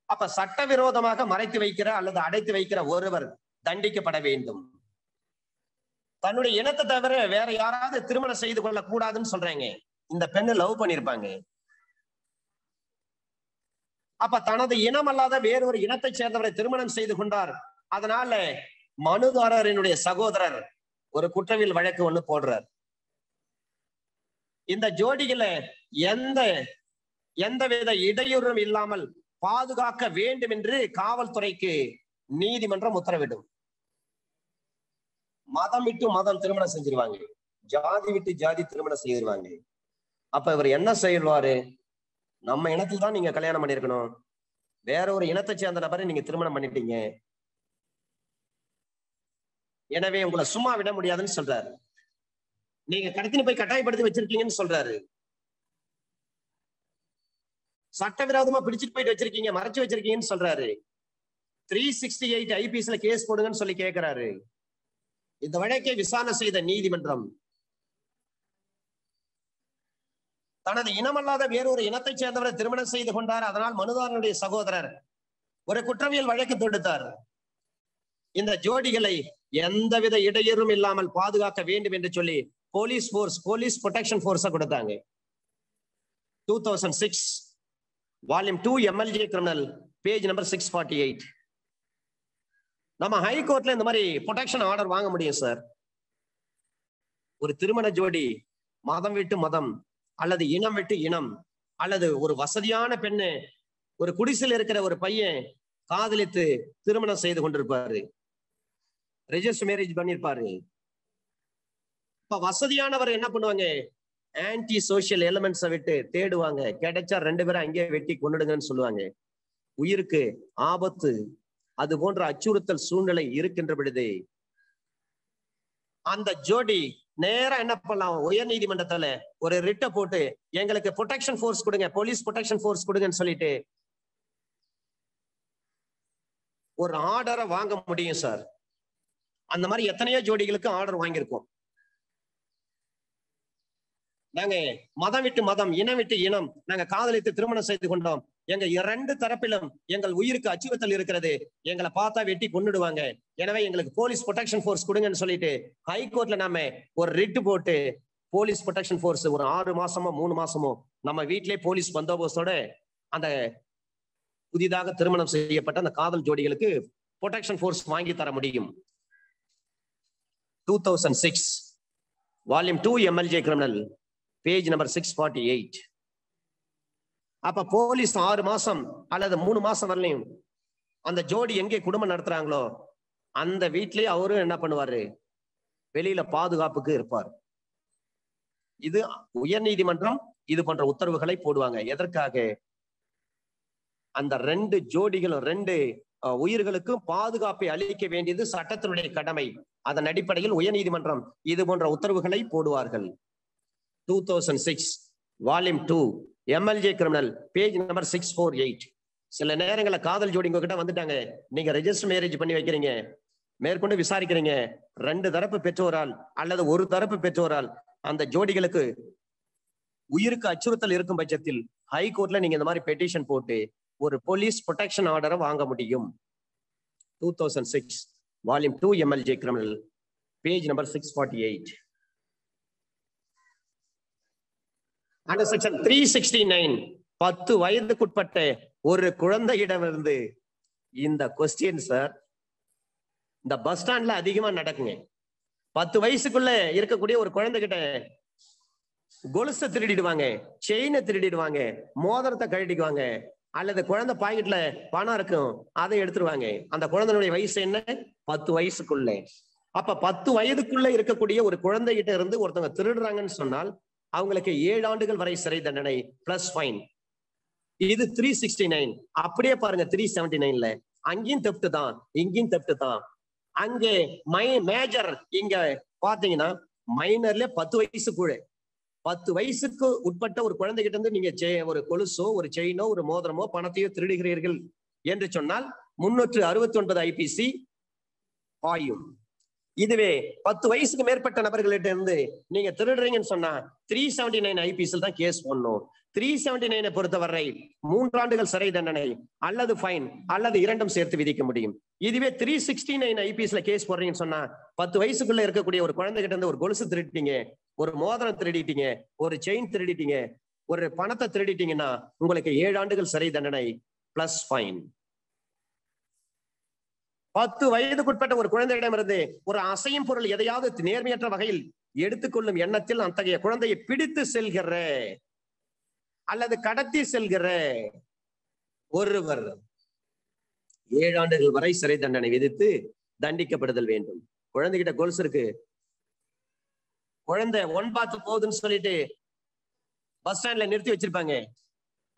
அப்ப சட்டவிரோதமாக மறைத்து வைக்கிற அல்லது அடைத்து வைக்கிற ஒருவர் தண்டிக்கப்பட வேண்டும். தன்னுடைய இனத்தை தவிர வேற யாராவது திருமணம் செய்து கொள்ள கூடாதுன்னு சொல்றாங்க. இந்த பெண்ணு லவ் பண்ணிருப்பாங்க, அப்ப தனது இனம் அல்லாத வேறொரு இனத்தை சேர்ந்தவரை திருமணம் செய்து கொண்டார். அதனால மனுதாரரினுடைய சகோதரர் ஒரு குற்றவியல் வழக்கு ஒண்ணு போடுறார். இந்த ஜோடிகளை எந்தவித இடையூறும் இல்லாமல் பாதுகாக்க வேண்டும் என்று காவல்துறைக்கு நீதிமன்றம் உத்தரவிடும். மதம் விட்டு மதம் திருமணம் செஞ்சிருவாங்க, ஜாதி விட்டு ஜாதி திருமணம் செய்திருவாங்க. அப்ப இவர் என்ன செய்வாரு? நம்ம இனத்தில் தான் நீங்க கல்யாணம் பண்ணிருக்கணும், வேற ஒரு இனத்தை சேர்ந்த நபரை நீங்க திருமணம் பண்ணிட்டீங்க, எனவே உங்களை சும்மா விட முடியாதுன்னு சொல்றாரு. நீங்க கடத்தின போய் கட்டாயப்படுத்தி வச்சிருக்கீங்கன்னு சொல்றாரு. சட்டவிரோதமா பிடிச்சிட்டு போயிட்டு வச்சிருக்கீங்க, மறைச்சு வச்சிருக்கீங்கன்னு சொல்றாரு. 368 ஐபிஎஸ்ல கேஸ் போடுங்கன்னு சொல்லி கேட்கிறாரு. இந்த வழக்கை விசாரணை செய்த நீதிமன்றம் தனது இனமல்லாத வேறொரு இனத்தை சேர்ந்தவரை திருமணம் செய்து கொண்டார், அதனால் மனுதாரனுடைய சகோதரர் ஒரு குற்றவியல் வழக்கு தொடுத்தார். இந்த ஜோடிகளை எந்தவித இடையூறும் இல்லாமல் பாதுகாக்க வேண்டும் என்று சொல்லி போலீஸ் ப்ரொடெக்ஷன் ஃபோர்ஸா கொடுத்தாங்க. 2006 volume 2 MLJ criminal page number 648. நம்ம ஹைகோர்ட்ல இந்த மாதிரி ப்ரொடெக்ஷன் ஆர்டர் வாங்க முடியும் சார். ஒரு திருமண ஜோடி மதம் விட்டு மதம் அல்லது இனம் விட்டு இனம் அல்லது ஒரு வசதியான பெண்ணு ஒரு குடிசையில் இருக்கிற ஒரு பையன் காதலித்து திருமணம் செய்து கொண்டிருப்பாரு, ரெஜிஸ்டர் மேரேஜ் பண்ணிருப்பாரு. இப்ப வசதியானவர் என்ன பண்ணுவாங்க, ஆன்டி சோசியல் எலிமெண்ட்ஸை விட்டு தேடுவாங்க, கிடைச்சா 2 பேரும் அங்கேயே வெட்டி கொன்னுடுங்கன்னு சொல்லுவாங்க. உயிருக்கு ஆபத்து அது போன்ற அச்சுறுத்தல் சூழ்நிலை இருக்கின்ற பொழுது அந்த ஜோடி நேரா என்ன பண்ணலாம், உயர் நீதிமன்றத்துல ஒரு ரிட்ட போட்டு எங்களுக்கு ப்ரொடெக்ஷன் ஃபோர்ஸ் கொடுங்க, போலீஸ் ப்ரொடெக்ஷன் ஃபோர்ஸ் கொடுங்கன்னு சொல்லிட்டு ஒரு ஆர்டரை வாங்க முடியும் சார். அந்த மாதிரி எத்தனையோ ஜோடிகளுக்கு ஆர்டர் வாங்கியிருக்கோம். நாங்க மதம் விட்டு மதம் இனம் விட்டு இனம் நாங்க காதலித்து திருமணம் செய்து கொண்டோம், எங்க 2 தரப்பிலும் எங்கள் உயிருக்கு அச்சுறுத்தல் இருக்கிறது, எங்களை பார்த்தா வெட்டி கொன்னுடுவாங்க, எனவே எங்களுக்கு போலீஸ் ப்ரொடெக்ஷன் ஃபோர்ஸ் கொடுங்கன்னு சொல்லிட்டு ஹைகோர்ட்ல நாம ஒரு ரிட் போட்டு போலீஸ் ப்ரொடெக்ஷன் ஃபோர்ஸ் ஒரு 6 மாசமோ 3 மாசமோ நம்ம வீட்டிலேயே போலீஸ் பந்தோபஸ்தோட அந்த புதிதாக திருமணம் செய்யப்பட்ட அந்த காதல் ஜோடிகளுக்கு ப்ரொடெக்ஷன் ஃபோர்ஸ் வாங்கி தர முடியும். 2006 volume 2 MLJ criminal page number 648. அப்ப போலீஸ் 6 மாசம் அல்லது 3 மாசம் வரலையும் அந்த ஜோடி எங்கே குடும்பம் நடத்துறாங்களோ அந்த வீட்லயே அவரும் என்ன பண்ணுவாரு, வெளியில பாதுகாப்புக்கு இருப்பார். இது உயர் நீதிமன்றம் இது போன்ற உத்தரவுகளை போடுவாங்க. எதற்காக, அந்த 2 ஜோடிகளும் 2 உயிர்களுக்கும் பாதுகாப்பை அளிக்க வேண்டியது சட்டத்தினுடைய கடமை. அதன் அடிப்படையில் உயர் நீதிமன்றம் இது போன்ற உத்தரவுகளை போடுவார்கள். 2006 volume 2 MLJ criminal page number 648. சில நேரங்களில் காதல் ஜோடி உங்ககிட்ட வந்துட்டாங்க, நீங்க ரெஜிஸ்டர் மேரேஜ் பண்ணி வைக்கிறீங்க, மேற்கொண்டு விசாரிக்கிறீங்க, 2 தரப்பு பெற்றோரால் அல்லது ஒரு தரப்பு பெற்றோரால் அந்த ஜோடிகளுக்கு உயிருக்கு அச்சுறுத்தல் இருக்கும் பட்சத்தில் ஹைகோர்ட்ல நீங்க இந்த மாதிரி பெட்டிஷன் போட்டு ஒரு போலீஸ் ப்ரொடெக்ஷன் ஆர்டரை வாங்க முடியும். 2006 volume 2 MLJ criminal page number 648. Under section 369 10 வயதுக்குட்பட்ட ஒரு குழந்தையிடமிருந்து இந்த கொஸ்டின் சார் இந்த பஸ் ஸ்டாண்ட்ல அதிகமா நடக்குங்க. 10 வயசுக்குள்ள இருக்கக்கூடிய ஒரு குழந்தை கிட்ட கொலுசை திருடிடுவாங்க, செயினை திருடிடுவாங்க, மோதிரத்தை கழட்டிக்குவாங்க, அல்லது குழந்தை பாக்கெட்ல பணம் இருக்கும் அதை எடுத்துருவாங்க. அந்த குழந்தையுடைய வயசு என்ன, 10 வயசுக்குள்ள. அப்ப 10 வயதுக்குள்ள இருக்கக்கூடிய ஒரு குழந்தைகிட்ட இருந்து ஒருத்தவங்க திருடுறாங்கன்னு சொன்னால் அவங்களுக்கு 7 ஆண்டுகள் வரை சிறை தண்டனை பிளஸ் ஃபைன். இது 369. அப்படியே பாருங்க 379ல அங்கேயும் தெப்ட் தான், இங்கேயும் தெப்ட் தான். அங்கே மேஜர் இங்க பாத்தீங்கன்னா மைனர்ல 10 வயசுக்குள்ள 10 வயசுக்கு உட்பட்ட ஒரு குழந்தைகிட்ட இருந்து நீங்க ஒரு கொலுசோ ஒரு செயினோ ஒரு மோதிரமோ பணத்தையோ திருடுகிறீர்கள் என்று சொன்னால் 369 IPC ஆயும். இதுவே 10 வயசுக்கு மேற்பட்ட நபர்களிட்ட இருந்து நீங்க திருடுறீங்கன்னு சொன்னா 379 IPC தான் கேஸ் பண்ணும். 379 பொறுத்தவரை 3 ஆண்டுகள் சிறை தண்டனை அல்லது ஃபைன் அல்லது 2ம் சேர்த்து விதிக்க முடியும். இதுவே 369 IPCல கேஸ் போடுறீங்கன்னு சொன்னா 10 வயசுக்குள்ள இருக்கக்கூடிய ஒரு குழந்தைகிட்ட இருந்து ஒரு கொலுசு திருடிட்டீங்க, ஒரு மோதிரம் திருடிட்டீங்க, ஒரு செயின் திருடிட்டீங்க, ஒரு பணத்தை திருடிட்டீங்கன்னா உங்களுக்கு 7 ஆண்டுகள் சிறை தண்டனை பிளஸ் ஃபைன். 10 வயதுக்குட்பட்ட ஒரு குழந்தையிடமிருந்து ஒரு அசையும் பொருள் எதையாவது நேர்மையற்ற வகையில் எடுத்துக்கொள்ளும் எண்ணத்தில் அத்தகைய குழந்தையை பிடித்து செல்கிற அல்லது கடத்தி செல்கிற ஒருவர் 7 ஆண்டுகள் வரை சிறை தண்டனை விதித்து தண்டிக்கப்படுதல் வேண்டும். குழந்தைகிட்ட கொலுசு இருக்கு, குழந்தை ஒன் பாத்து போகுதுன்னு சொல்லிட்டு பஸ் ஸ்டாண்ட்ல நிறுத்தி வச்சிருப்பாங்க.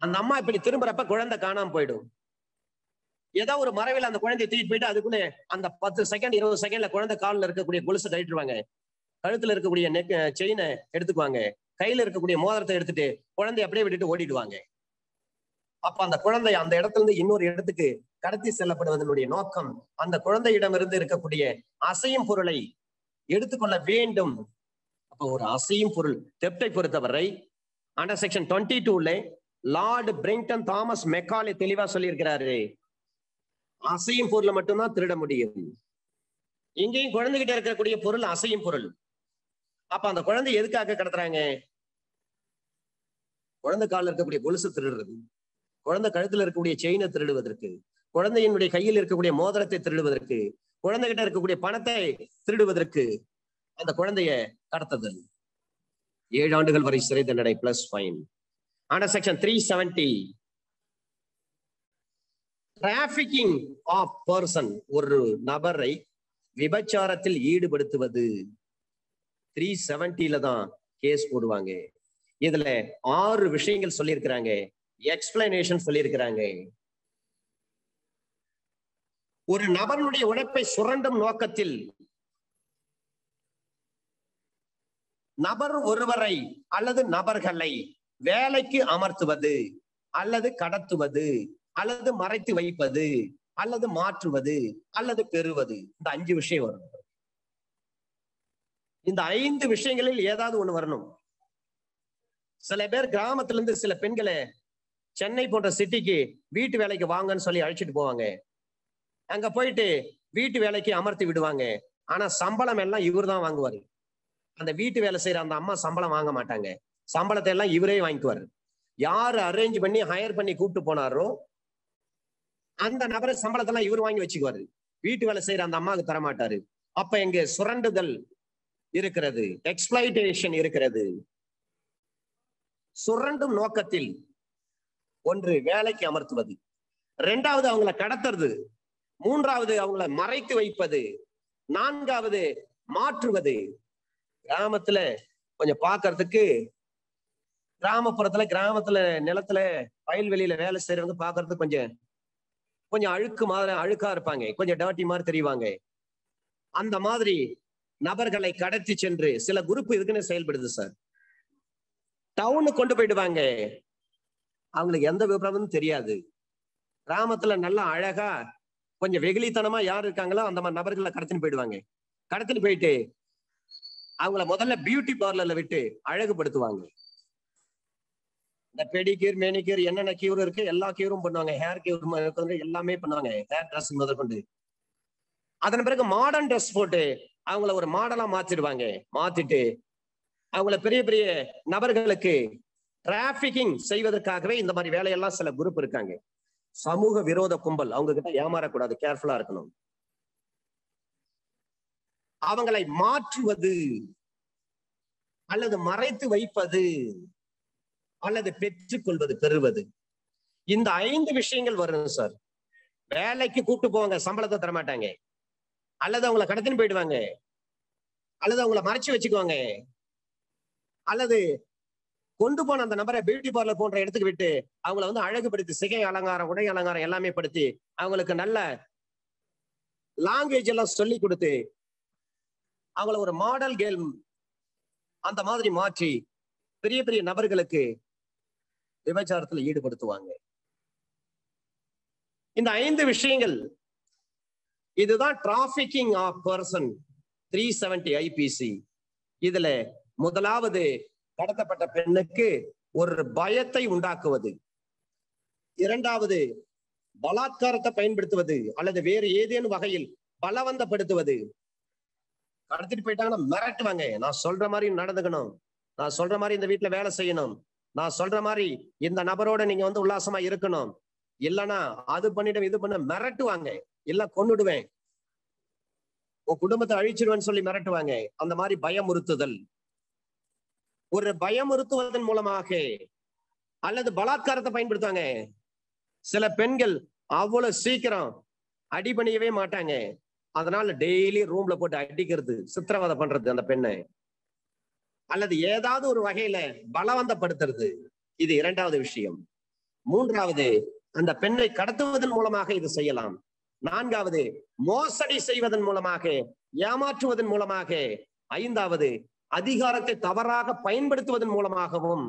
அந்த அம்மா இப்படி திரும்புறப்ப குழந்தை காணாம போயிடும். ஏதோ ஒரு மறைவில் அந்த குழந்தையை தூக்கிட்டு போயிட்டு அதுக்குள்ள அந்த 10 செகண்ட் 20 செகண்ட்ல குழந்தை காலில் இருக்கக்கூடிய கொலுசை கழட்டுருவாங்க, கழுத்துல இருக்கக்கூடிய செயினை எடுத்துக்குவாங்க, கையில இருக்கக்கூடிய மோதிரத்தை எடுத்துட்டு குழந்தைய அப்படியே விட்டுட்டு ஓடிடுவாங்க. அப்ப அந்த குழந்தை அந்த இடத்துல இருந்து இன்னொரு இடத்துக்கு கடத்தி செல்லப்படுவதனுடைய நோக்கம் அந்த குழந்தையிடமிருந்து இருக்கக்கூடிய அசையும் பொருளை எடுத்துக்கொள்ள வேண்டும். அப்போ ஒரு அசையும் பொருள் தெப்டை பொறுத்தவரை அண்டர் செக்ஷன் 22ல லார்டு பிரிங்டன் தாமஸ் மெக்காலே தெளிவா சொல்லியிருக்கிறாரு, அசையும் பொருளை மட்டும்தான் திருட முடியும். இங்கேயும் குழந்தைகிட்ட இருக்கக்கூடிய பொருள் அசையும் பொருள். அப்ப அந்த குழந்தை எதுக்காக கடத்துறாங்க? குழந்தை காலில் இருக்கக்கூடிய கொலுசு திருடுறது, குழந்தை கழுத்துல இருக்கக்கூடிய செயினை திருடுவதற்கு, குழந்தையினுடைய கையில் இருக்கக்கூடிய மோதிரத்தை திருடுவதற்கு, குழந்தைகிட்ட இருக்கக்கூடிய பணத்தை திருடுவதற்கு அந்த குழந்தைய கடத்துதல். 7 ஆண்டுகள் வரை சிறை தண்டனை plus fine. Under section 370 trafficking of person, ஒரு நபரை விபச்சாரத்தில் ஈடுபடுத்துவது. 370 தான் கேஸ் போடுவாங்க. இதுல 6 விஷயங்கள் சொல்லியிருக்கிறாங்க, எக்ஸ்பிளனேஷன் சொல்லியிருக்கிறாங்க. ஒரு நபருடைய உழைப்பை சுரண்டும் நோக்கத்தில் நபர் ஒருவரை அல்லது நபர்களை வேலைக்கு அமர்த்துவது அல்லது கடத்துவது அல்லது மறைத்து வைப்பது அல்லது மாற்றுவது அல்லது பெறுவது, இந்த 5 விஷயம் வரும். இந்த 5 விஷயங்களில் ஏதாவது ஒண்ணு வரணும். சில பேர் கிராமத்துல இருந்து சில பெண்களை சென்னை போன்ற சிட்டிக்கு வீட்டு வேலைக்கு வாங்கன்னு சொல்லி அழைச்சிட்டு போவாங்க. அங்க போயிட்டு வீட்டு வேலைக்கு அமர்த்தி விடுவாங்க. ஆனா சம்பளம் எல்லாம் இவர் தான் வாங்குவாரு. அந்த வீட்டு வேலை செய்யற அந்த அம்மா சம்பளம் வாங்க மாட்டாங்க. சம்பளத்தை எல்லாம் இவரே வாங்கிக்குவாரு. யாரு அரேஞ்ச் பண்ணி ஹையர் பண்ணி கூப்பிட்டு போனாரோ அந்த நபரை சம்பளத்தெல்லாம் இவர் வாங்கி வச்சுக்குவாரு. வீட்டு வேலை செய்யற அந்த அம்மாவுக்கு தரமாட்டாரு. அப்ப எங்க சுரண்டுதல் இருக்கிறது, எக்ஸ்பிளாய்டேஷன் இருக்கிறது. சுரண்டும் நோக்கத்தில் ஒன்று வேலைக்கு அமர்த்துவது, 2வது அவங்களை கடத்துறது, 3வது அவங்களை மறைத்து வைப்பது, 4வது மாற்றுவது. கிராமத்துல கொஞ்சம் பாக்குறதுக்கு, கிராமத்துல நிலத்துல வயல்வெளியில வேலை செய்யறவங்க பாக்குறதுக்கு கொஞ்சம் அழுக்கா இருப்பாங்க, கொஞ்சம் டர்ட்டி மாதிரி தெரிவாங்க. அந்த மாதிரி நபர்களை கடத்தி சென்று சில குரூப் இதுக்குன்னு செயல்படுது சார். டவுனுக்கு கொண்டு போயிடுவாங்க. அவங்களுக்கு எந்த விவரமும் தெரியாது. கிராமத்துல நல்லா அழகா கொஞ்சம் வெகுளித்தனமா யார் இருக்காங்களோ அந்த மாதிரி நபர்களை கடத்தின்னு போயிடுவாங்க. கடத்தின்னு போயிட்டு அவங்கள முதல்ல பியூட்டி பார்லர்ல விட்டு அழகுபடுத்துவாங்க. இந்த பெடிக்யூர், மேனிக்யூர், என்னென்ன கியூர் இருக்கு எல்லா கியூரும் பண்ணுவாங்க. ஹேர் கியூர் எல்லாமே பண்ணுவாங்க, ஹேர் ட்ரெஸ் முதற்கொண்டு. அதன் பிறகு மாடர்ன் ட்ரெஸ் போட்டு அவங்கள ஒரு மாடலா மாத்திடுவாங்க. மாத்திட்டு அவங்கள பெரிய பெரிய நபர்களுக்கு டிராபிகிங் செய்வதற்காகவே இந்த மாதிரி வேலையெல்லாம் சில குரூப் இருக்காங்க. சமூக விரோத கும்பல், அவங்க கிட்ட ஏமாறக்கூடாது, கேர்ஃபுல்லா இருக்கணும். அவங்களை மாற்றுவது அல்லது மறைத்து வைப்பது அல்லது பெற்றுக்கொள்வது, பெறுவது, இந்த 5 விஷயங்கள் வரும் சார். வேலைக்கு கூப்பிட்டு போவாங்க, சம்பளத்தை தரமாட்டாங்க, அல்லது அவங்களை கடத்தின்னு போயிடுவாங்க, அல்லது அவங்களை மறைச்சு வச்சுக்குவாங்க, அல்லது கொண்டு போன அந்த நபரை பியூட்டி பார்லர் போன்ற இடத்துக்கு விட்டு அவங்கள அழகுபடுத்தி சிகை அலங்காரம், உடை அலங்காரம் எல்லாமே படுத்தி அவங்களுக்கு நல்ல லாங்குவேஜ் எல்லாம் சொல்லி கொடுத்து அவங்கள ஒரு மாடல் கேர்ள் அந்த மாதிரி மாற்றி பெரிய பெரிய நபர்களுக்கு விபச்சாரத்தில் ஈடுபடுத்துவாங்க. இந்த 5 விஷயங்கள், இதுதான் டிராபிகிங் ஆஃப் பர்சன் 370 IPC. இதுல முதலாவது கடத்தப்பட்ட பெண்ணுக்கு ஒரு பயத்தை உண்டாக்குவது, 2வது பலாத்காரத்தை பயன்படுத்துவது அல்லது வேறு ஏதேனும் வகையில் பலவந்தப்படுத்துவது. கடத்திட்டு போயிட்டாங்கன்னா மிரட்டுவாங்க, நான் சொல்ற மாதிரி நடந்துக்கணும், நான் சொல்ற மாதிரி இந்த வீட்டுல வேலை செய்யணும், நான் சொல்ற மாதிரி இந்த நபரோட நீங்க உல்லாசமா இருக்கணும், இல்லைன்னா அது பண்ணிட்டு இது பண்ண மிரட்டுவாங்க, இல்ல கொன்னுடுவேன், உன் குடும்பத்தை அழிச்சிடுவேன்னு சொல்லி மிரட்டுவாங்க. அந்த மாதிரி பயமுறுத்துதல். ஒரு பயமுறுத்துவதன் மூலமாக அல்லது பலாத்காரத்தை பயன்படுத்துவாங்க. சில பெண்கள் அவ்வளவு சீக்கிரம் அடிபணியவே மாட்டாங்க. அதனால டெய்லி ரூம்ல போட்டு அடிக்கிறது, சித்திரவதை பண்றது அந்த பெண்ணை, அல்லது ஏதாவது ஒரு வகையில பலவந்தப்படுத்துறது. இது 2வது விஷயம். 3வது அந்த பெண்ணை கடத்துவதன் மூலமாக இது செய்யலாம். 4வது மோசடி செய்வதன் மூலமாக, ஏமாற்றுவதன் மூலமாக. 5வது அதிகாரத்தை தவறாக பயன்படுத்துவதன் மூலமாகவும்.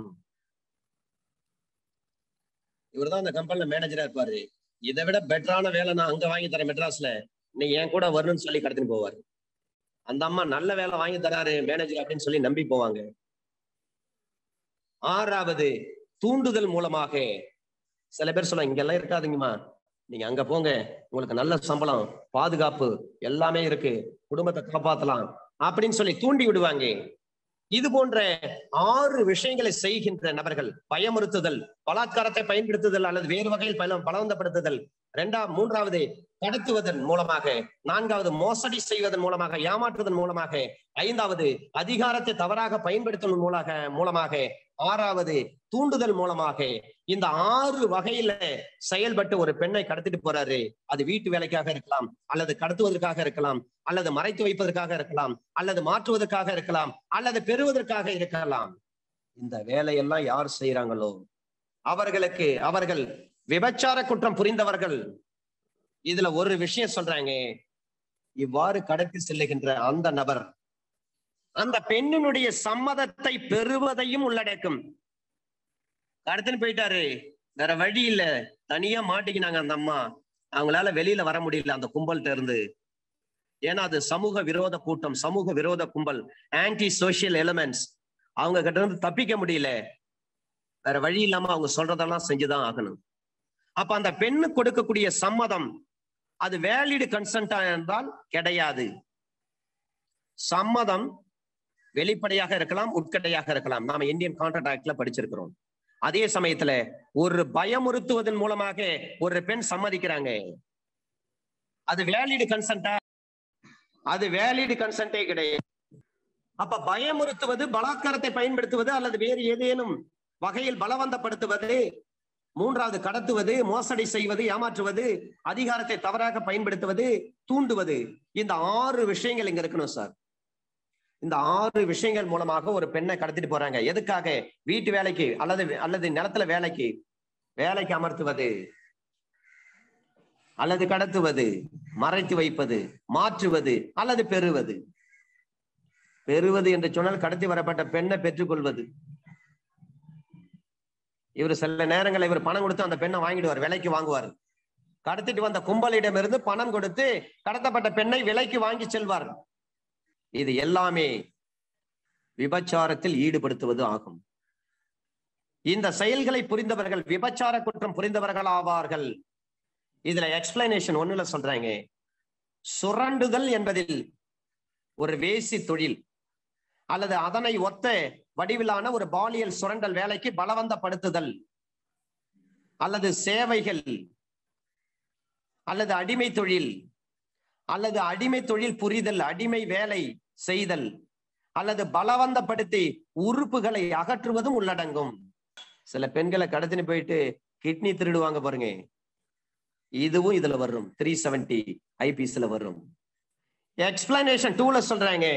இவர்தான் அந்த கம்பெனில மேனேஜரா இருப்பாரு. இதை விட பெட்டரான வேலை நான் அங்க வாங்கி தரேன் மெட்ராஸ்ல, நீ என் கூட வரணும்னு சொல்லி கடத்தின்னு போவாரு. அந்த அம்மா நல்ல வேலை வாங்கி தராரு மேனேஜர் அப்படின்னு சொல்லி நம்பி போவாங்க. 6வது தூண்டுதல் மூலமாக. சில பேர் சொல்லுவாங்க, இங்கெல்லாம் இருக்காதுங்கம்மா, நீங்க அங்க போங்க, உங்களுக்கு நல்ல சம்பளம், பாதுகாப்பு எல்லாமே இருக்கு, குடும்பத்தை காப்பாத்தலாம் அப்படின்னு சொல்லி தூண்டி விடுவாங்க. இது போன்ற 6 விஷயங்களை செய்கின்ற நபர்கள், பயமுறுத்துதல், பலாத்காரத்தை பயன்படுத்துதல் அல்லது வேறு வகையில் பலவந்தப்படுத்துதல், மூன்றாவது கடத்துவதன் மூலமாக, 4வது மோசடி செய்வதன் மூலமாக, ஏமாற்றுவதன் மூலமாக, 5வது அதிகாரத்தை தவறாக பயன்படுத்துவதன் மூலமாக, 6வது தூண்டுதல் மூலமாக. இந்த 6 வகையில செயல்பட்டு ஒரு பெண்ணை கடத்திட்டு போறாரு. அது வீட்டு வேலைக்காக இருக்கலாம், அல்லது கடத்துவதற்காக இருக்கலாம், அல்லது மறைத்து வைப்பதற்காக இருக்கலாம், அல்லது மாற்றுவதற்காக இருக்கலாம், அல்லது பெறுவதற்காக இருக்கலாம். இந்த வேலையெல்லாம் யார் செய்யறாங்களோ அவர்கள் விபச்சார குற்றம் புரிந்தவர்கள். இதுல ஒரு விஷயம் சொல்றாங்க, இவ்வாறு கடத்தி செல்லுகின்ற அந்த நபர் அந்த பெண்ணினுடைய சம்மதத்தை பெறுவதையும் உள்ளடக்கும். கடத்தின்னு போயிட்டாரு, வேற வழி இல்ல, தனியா மாட்டிக்கினாங்க அந்த அம்மா, அவங்களால வெளியில வர முடியல அந்த கும்பல்கிட்ட இருந்து. ஏன்னா அது சமூக விரோத கூட்டம், சமூக விரோத கும்பல், ஆன்டி சோசியல் எலிமெண்ட்ஸ். அவங்க கிட்ட இருந்து தப்பிக்க முடியல, வேற வழி இல்லாம அவங்க சொல்றதெல்லாம் செஞ்சுதான் ஆகணும். அப்ப அந்த பெண்ணு கொடுக்கக்கூடிய சம்மதம் அது வேலிட் கன்சென்டா என்றால் கிடையாது. சம்மதம் வெளிப்படையாக இருக்கலாம், உட்கட்டையாக இருக்கலாம். நாம இந்தியன் கான்ட்ராக்ட் ஆக்ட்ல படிச்சிருக்கிறோம். அதே சமயத்துல ஒரு பயமுறுத்துவதன் மூலமாக ஒரு பெண் சம்மதிக்கிறாங்க, அது வேலிட் கன்சென்டா? அது வேலிட் கன்சென்டே கிடையாது. அப்ப பயமுறுத்துவது, பலாத்காரத்தை பயன்படுத்துவது அல்லது வேறு ஏதேனும் வகையில் பலவந்தப்படுத்துவது, 3வது கடத்துவது, மோசடி செய்வது, ஏமாற்றுவது, அதிகாரத்தை தவறாக பயன்படுத்துவது, தூண்டுவது. இந்த 6 விஷயங்கள் இங்க இருக்கணும் சார். இந்த 6 விஷயங்கள் மூலமாக ஒரு பெண்ணை கடத்திட்டு போறாங்க. எதுக்காக? வீட்டு வேலைக்கு அல்லது நிலத்துல வேலைக்கு அமர்த்துவது, அல்லது கடத்துவது, மறைத்து வைப்பது, மாற்றுவது அல்லது பெறுவது. பெறுவது என்று சொன்னால் கடத்தி வரப்பட்ட பெண்ணை பெற்றுக்கொள்வது. இவர் சில நேரங்களில் இவர் பணம் கொடுத்து அந்த பெண்ணை வாங்கிடுவார், விலைக்கு வாங்குவார். கடத்திட்டு வந்த கும்பலிடமிருந்து பணம் கொடுத்து கடத்தப்பட்ட பெண்ணை விலைக்கு வாங்கி செல்வார். இது எல்லாமே விபச்சாரத்தில் ஈடுபடுத்துவது ஆகும். இந்த செயல்களை புரிந்தவர்கள் விபச்சார குற்றம் புரிந்தவர்கள் ஆவார்கள். இதுல எக்ஸ்பிளனேஷன் 1ல சொல்றாங்க, சுரண்டுதல் என்பதில் ஒரு வேசி தொழில் அல்லது அதனை ஒத்த வடிவிலான ஒரு பாலியல் சுரண்டல் வேலைக்கு பலவந்தப்படுத்துதல் அல்லது சேவைகள் அல்லது அடிமை தொழில் அல்லது அடிமை தொழில் புரிதல், அடிமை வேலை செய்தல் அல்லது பலவந்தப்படுத்தி உறுப்புகளை அகற்றுவதும் உள்ளடங்கும். சில பெண்களை கடத்தின்னு போயிட்டு கிட்னி திருடுவாங்க பாருங்க, இதுவும் இதுல வரும். 370 ஐபிசில வரும். எக்ஸ்பிளனேஷன் 2ல சொல்றாங்க,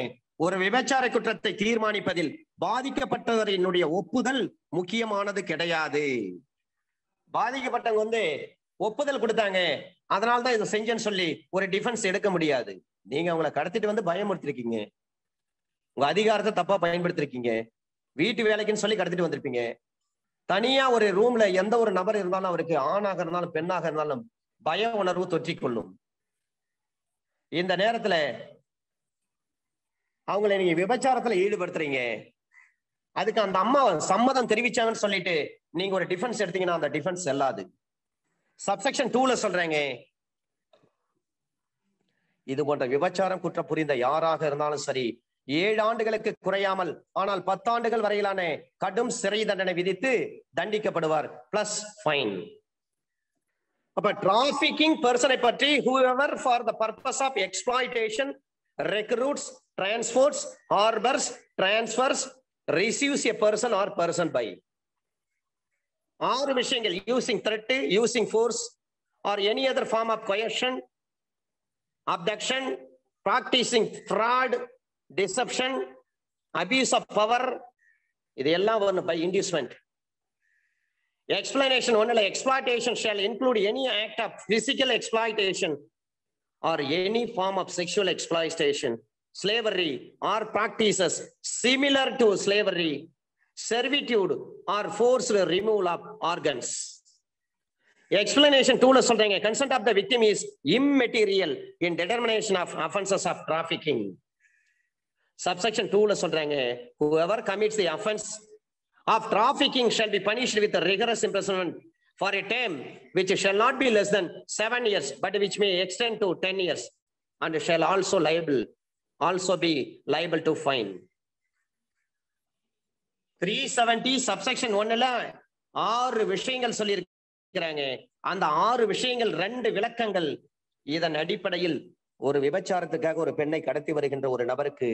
ஒரு விபச்சார குற்றத்தை தீர்மானிப்பதில் பாதிக்கப்பட்டவரினுடைய ஒப்புதல் முக்கியமானது கிடையாது. பாதிக்கப்பட்டவங்க ஒப்புதல் கொடுத்தாங்க, அதனால்தான் இதை செஞ்சேன்னு சொல்லி ஒரு டிஃபென்ஸ் எடுக்க முடியாது. நீங்க அவங்களை கடத்திட்டு வந்து பயமுறுத்திருக்கீங்க, உங்க அதிகாரத்தை தப்பா பயன்படுத்திருக்கீங்க, வீட்டு வேலைக்குன்னு சொல்லி கடத்திட்டு வந்திருப்பீங்க. தனியா ஒரு ரூம்ல எந்த ஒரு நபர் இருந்தாலும் அவருக்கு ஆணாக இருந்தாலும் பெண்ணாக இருந்தாலும் பய உணர்வு தொற்றிக்கொள்ளும். இந்த நேரத்துல அவங்களை நீங்க விபச்சாரத்துல ஈடுபடுத்துறீங்க. அதுக்கு அந்த அம்மா சம்மதம் தெரிவிச்சாங்கன்னு சொல்லிட்டு நீங்க ஒரு டிஃபென்ஸ் எடுத்தீங்கன்னா அந்த டிஃபென்ஸ் செல்லாது. சப்செக்ஷன் 2ல சொல்றாங்க, இது போன்ற விபச்சாரம் குற்றம் புரிந்த யாராக இருந்தாலும் சரி 7 ஆண்டுகளுக்கு குறையாமல் ஆனால் 10 ஆண்டுகள் வரையிலான கடும் சிறை தண்டனை விதித்து தண்டிக்கப்படுவார், பிளஸ் ஃபைன். அப்ப டிராபிக்கிங் பர்சனை பற்றி whoever for the purpose of exploitation recruits, transports, harbors, transfers, receives a person or person by. 6 விஷயங்கள்: using threat, using force or any other form of coercion, abduction, practicing fraud, deception, abuse of power, இதெல்லாம் வரும் by inducement. Explanation 1ல exploitation shall include any act of physical exploitation or any form of sexual exploitation, slavery or practices similar to slavery, servitude or forced removal of organs. Explanation 2ல சொல்றாங்க, consent of the victim is immaterial in determination of offenses of trafficking. Subsection 2ல சொல்றாங்க, whoever commits the offense of trafficking shall be punished with a rigorous imprisonment for a term which shall not be less than 7 years but which may extend to 10 years and shall also be liable to fine. 370 subsection 1ல 6 விஷயங்கள் சொல்லி இருக்கிறாங்க. அந்த 6 விஷயங்கள் 2 விளக்கங்கள். இதன் அடிப்படையில் ஒரு விபச்சாரத்துக்காக ஒரு பெண்ணை கடத்தி வருகின்ற ஒரு நபருக்கு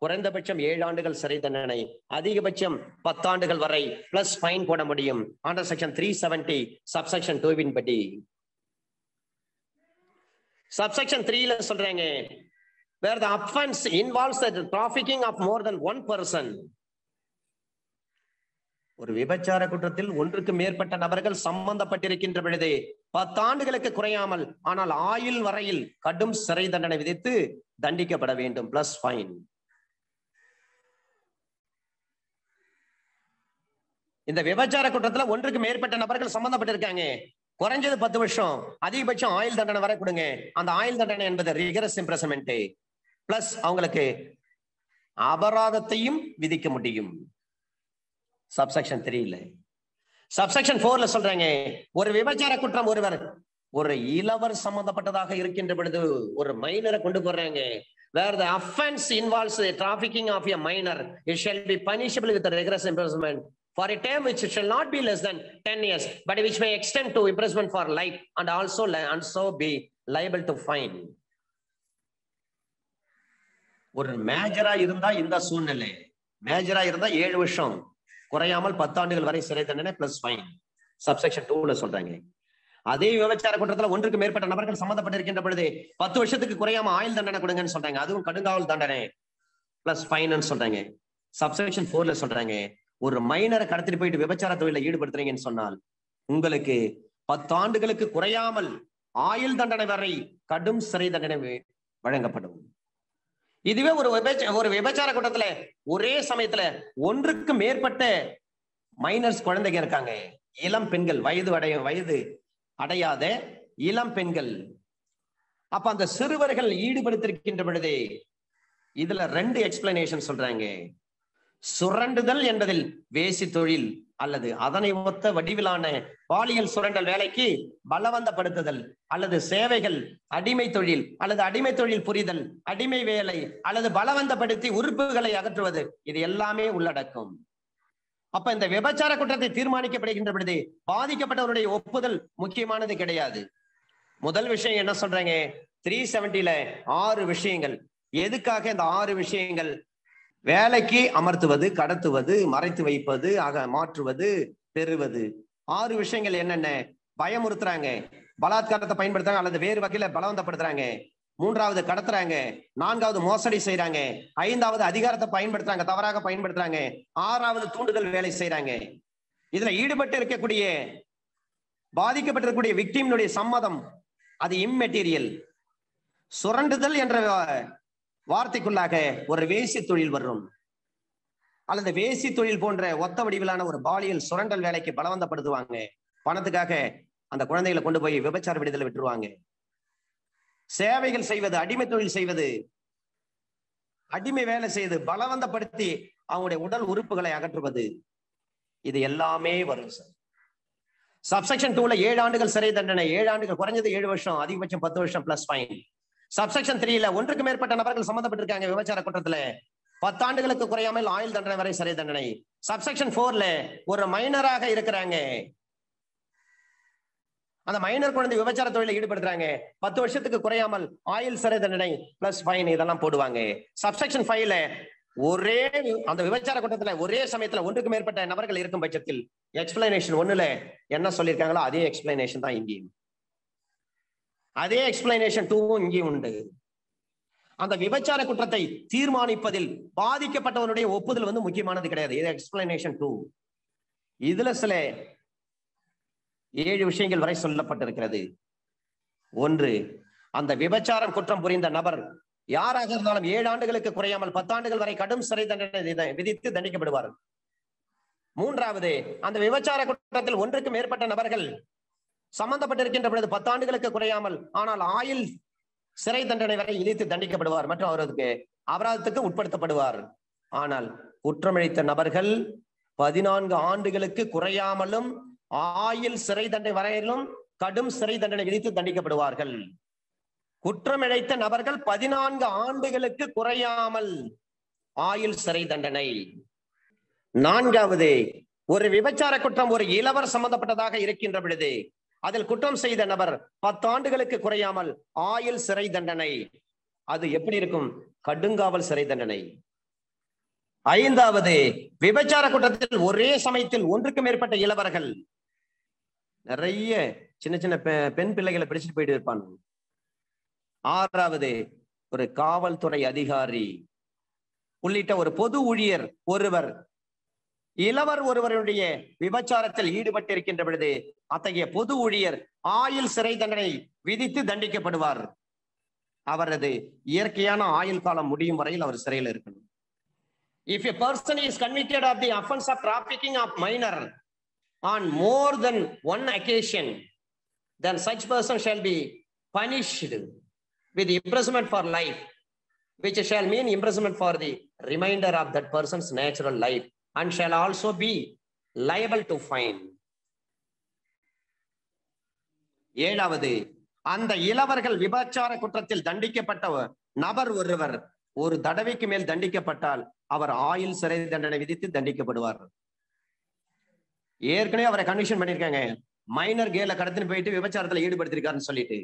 குறைந்தபட்சம் 7 ஆண்டுகள் சிறை தண்டனை, அதிகபட்சம் 10 ஆண்டுகள் வரை பிளஸ் ஃபைன் போட முடியும். அண்டர் செக்ஷன் 370 சப்செக்ஷன் 2 படி. சப்செக்ஷன் 3ல சொல்றாங்க, where the offense involves the trafficking of more than one person. ஒரு விபச்சார குற்றத்தில் ஒன்றுக்கு மேற்பட்ட நபர்கள் சம்பந்தப்பட்டிருக்கின்ற பொழுது 10 ஆண்டுகளுக்கு குறையாமல் ஆனால் ஆயுள் வரையில் கடும் சிறை தண்டனை விதித்து தண்டிக்கப்பட வேண்டும் பிளஸ் ஃபைன். இந்த விபச்சார குற்றத்துல ஒன்றுக்கு மேற்பட்ட நபர்கள் சம்பந்தப்பட்டிருக்காங்க. குறைஞ்சது 10 வருஷம், அதிகபட்சம் ஆயுள் தண்டனை வரை கொடுங்க. அந்த ஆயுள் தண்டனை என்பது ரிகரஸ் இம்ப்ரெஸ்மென்ட் பிளஸ் அவங்களுக்கு அபராதத்தையும் விதிக்க முடியும். சப்செக்ஷன் 3ல. சப்செக்ஷன் 4ல சொல்றாங்க, ஒரு விபச்சார குற்றம் ஒரு இளவர் சம்பந்தப்பட்டதாக இருக்கின்ற பொழுது ஒரு மைனரை கொண்டு போறாங்க. where the offense involves the trafficking of a minor, it shall be punishable with a rigorous imprisonment for a term which shall not be less than 10 years, but which may extend to imprisonment for life and also be liable to fine. ஒரு மேஜரா இருந்தா இந்த சூழ்நிலை, மேஜரா இருந்தா 7 வருஷம் குறையாமல் 10 ஆண்டுகள் வரை சிறை தண்டனை பிளஸ் ஃபைன். சப்செக்ஷன் 2ல சொல்றாங்க. அதே விபச்சார குற்றத்துல ஒன்றுக்கு மேற்பட்ட நபர்கள் சம்பந்தப்பட்டிருக்கின்ற பொழுது 10 வருஷத்துக்கு குறையாம ஆயுள் தண்டனை கொடுங்கன்னு சொல்றாங்க. அதுவும் கடுங்காவல் தண்டனை பிளஸ் ஃபைன் சொல்றாங்க. சப்செக்ஷன் 4ல சொல்றாங்க, ஒரு மைனரை கடத்திட்டு போயிட்டு விபச்சார தொழில ஈடுபடுத்துறீங்கன்னு சொன்னால் உங்களுக்கு 10 ஆண்டுகளுக்கு குறையாமல் ஆயுள் தண்டனை வரை கடும் சிறை தண்டனை வழங்கப்படும். இதுவே ஒரு விபச்சார கூட்டத்துல ஒரே சமயத்துல ஒன்றுக்கு மேற்பட்ட மைனர்ஸ் குழந்தைங்க இருக்காங்க, இளம் பெண்கள், வயது அடையாத இளம் பெண்கள். அப்ப அந்த சிறுவர்கள் ஈடுபடுத்திருக்கின்ற பொழுது இதுல 2 எக்ஸ்பிளனேஷன் சொல்றாங்க. சுரண்டுதல் என்பதில் வேசி தொழில் அல்லது அதனை ஒத்த வடிவிலான பாலியல் சுரண்டல் வேலைக்கு பலவந்தப்படுத்துதல் அல்லது சேவைகள், அடிமை தொழில் அல்லது அடிமை தொழில் புரிதல், அடிமை வேலை அல்லது பலவந்தப்படுத்தி உறுப்புகளை அகற்றுவது, இது எல்லாமே உள்ளடக்கும். அப்ப இந்த விபச்சார குற்றத்தை தீர்மானிக்கப்படுகின்ற பொழுது பாதிக்கப்பட்டவருடைய ஒப்புதல் முக்கியமானது கிடையாது. முதல் விஷயம் என்ன சொல்றாங்க, 370ல 6 விஷயங்கள். எதுக்காக இந்த 6 விஷயங்கள்? வேலைக்கு அமர்த்துவது, கடத்துவது, மறைத்து வைப்பது, மாற்றுவது, பெறுவது. 6 விஷயங்கள் என்னென்ன? பயமுறுத்துறாங்க, பலாத்காரத்தை பயன்படுத்துறாங்க அல்லது வேறு வகையில பலவந்தப்படுத்துறாங்க, 3வது கடத்துறாங்க, 4வது மோசடி செய்யறாங்க, 5வது அதிகாரத்தை பயன்படுத்துறாங்க, தவறாக பயன்படுத்துறாங்க, 6வது தூண்டுதல் வேலை செய்யறாங்க. இதுல ஈடுபட்டு இருக்கக்கூடிய பாதிக்கப்பட்டிருக்கக்கூடிய விக்டிம்னுடைய சம்மதம் அது இம்மெட்டீரியல். சுரண்டுதல் என்ற வார்த்தைக்குள்ளாக ஒரு வேசி தொழில் வரும் அல்லது வேசி தொழில் போன்ற ஒத்த வடிவிலான ஒரு பாலியல் சுரண்டல் வேலைக்கு பலவந்தப்படுத்துவாங்க. பணத்துக்காக அந்த குழந்தைகளை கொண்டு போய் விபச்சார விடுதலை விட்டுருவாங்க. சேவைகள் செய்வது, அடிமை தொழில் செய்வது, அடிமை வேலை செய்து பலவந்தப்படுத்தி அவங்களுடைய உடல் உறுப்புகளை அகற்றுவது, இது எல்லாமே வரும் சார். சப்செக்ஷன் 2ல 7 ஆண்டுகள் சிறை தண்டனை, 7 ஆண்டுகள் குறைஞ்சது 7 வருஷம், அதிகபட்சம் 10 வருஷம் பிளஸ் ஃபைன். சப்செக்ஷன் 3ல ஒன்றுக்கு மேற்பட்ட நபர்கள் சம்பந்தப்பட்டிருக்காங்க விபச்சார குற்றத்துல 10 ஆண்டுகளுக்கு குறையாமல் ஆயுள் தண்டனை வரை சிறை தண்டனை. சப்செக்ஷன் 4ல ஒரு மைனராக இருக்கிறாங்க, அந்த மைனர் குழந்தை விபச்சார தொழில ஈடுபடுத்துறாங்க, 10 வருஷத்துக்கு குறையாமல் ஆயுள் சிறை தண்டனை பிளஸ் ஃபைன் இதெல்லாம் போடுவாங்க. சப்செக்ஷன் 5ல ஒரே அந்த விபச்சார குற்றத்துல ஒரே சமயத்துல ஒன்றுக்கு மேற்பட்ட நபர்கள் இருக்கும் பட்சத்தில் எக்ஸ்பிளனேஷன் 1ல என்ன சொல்லியிருக்காங்களோ அதே எக்ஸ்பிளனேஷன் தான் இங்கேயும், அதே எக்ஸ்பிளனேஷன் 2வும் இங்கேயும் உண்டு. அந்த விபச்சார குற்றத்தை தீர்மானிப்பதில் பாதிக்கப்பட்டவனுடைய ஒப்புதல் முக்கியமானது கிடையாது. இது எக்ஸ்பிளனேஷன் 2. இதுல சில 7 விஷயங்கள் வரை சொல்லப்பட்டிருக்கிறது. 1, அந்த விபச்சாரம் குற்றம் புரிந்த நபர் யாராக இருந்தாலும் 7 ஆண்டுகளுக்கு குறையாமல் 10 ஆண்டுகள் வரை கடும் சிறை தண்டனை விதித்து தண்டிக்கப்படுவார். 3வது, அந்த விபச்சார குற்றத்தில் ஒன்றுக்கு மேற்பட்ட நபர்கள் சம்பந்தப்பட்டிருக்கின்ற பொழுது 10 ஆண்டுகளுக்கு குறையாமல் ஆனால் ஆயுள் சிறை தண்டனை வரை விதித்து தண்டிக்கப்படுவார் மற்றும் அவருக்கு அபராதத்துக்கு உட்படுத்தப்படுவார். ஆனால் குற்றமிழைத்த நபர்கள் 14 ஆண்டுகளுக்கு குறையாமலும் ஆயுள் சிறை தண்டனை வரையிலும் கடும் சிறை தண்டனை விதித்து தண்டிக்கப்படுவார்கள். குற்றமிழைத்த நபர்கள் 14 ஆண்டுகளுக்கு குறையாமல் ஆயுள் சிறை தண்டனை. நான்காவது, ஒரு விபச்சார குற்றம் ஒரு இளவர் சம்பந்தப்பட்டதாக இருக்கின்ற பொழுது அதில் குற்றம் செய்த நபர் 10 ஆண்டுகளுக்கு குறையாமல் ஆயுள் சிறை தண்டனை. அது எப்படி இருக்கும்? கடுங்காவல் சிறை தண்டனை. ஐந்தாவது, விபச்சார குற்றத்தில் ஒரே சமயத்தில் ஒன்றுக்கு மேற்பட்ட இளவர்கள், நிறைய சின்ன சின்ன பெண் பிள்ளைகளை பிடிச்சிட்டு போயிட்டு இருப்பான். ஆறாவது, ஒரு காவல்துறை அதிகாரி உள்ளிட்ட ஒரு பொது ஊழியர் ஒருவர் இளவர் ஒருவருடைய விபச்சாரத்தில் ஈடுபட்டிருக்கின்ற பொழுது அத்தகைய பொது ஊழியர் ஆயுள் சிறை தண்டனை விதித்து தண்டிக்கப்படுவார். அவரது இயற்கையான ஆயுள் காலம் முடியும் வரையில் அவர் சிறையில் இருக்கணும். If a person is convicted of the offense of trafficking of minor on more than one occasion, then such person shall be punished with imprisonment for life, which shall mean imprisonment for the remainder of that person's natural life, and shall also be liable to fine. ஏழாவது, அந்த இளவர்கள் விபச்சார குற்றத்தில் தண்டிக்கப்பட்ட நபர் ஒருவர் ஒரு தடவைக்கு மேல் தண்டிக்கப்பட்டால் அவர் ஆயுள் சிறை தண்டனை விதித்து தண்டிக்கப்படுவார். ஏற்கனவே அவரை கன்விக்ஷன் பண்ணிருக்காங்க, மைனர் கேல கடத்தின்னு போயிட்டு விபச்சாரத்துல ஈடுபடுத்திருக்காருன்னு சொல்லிட்டு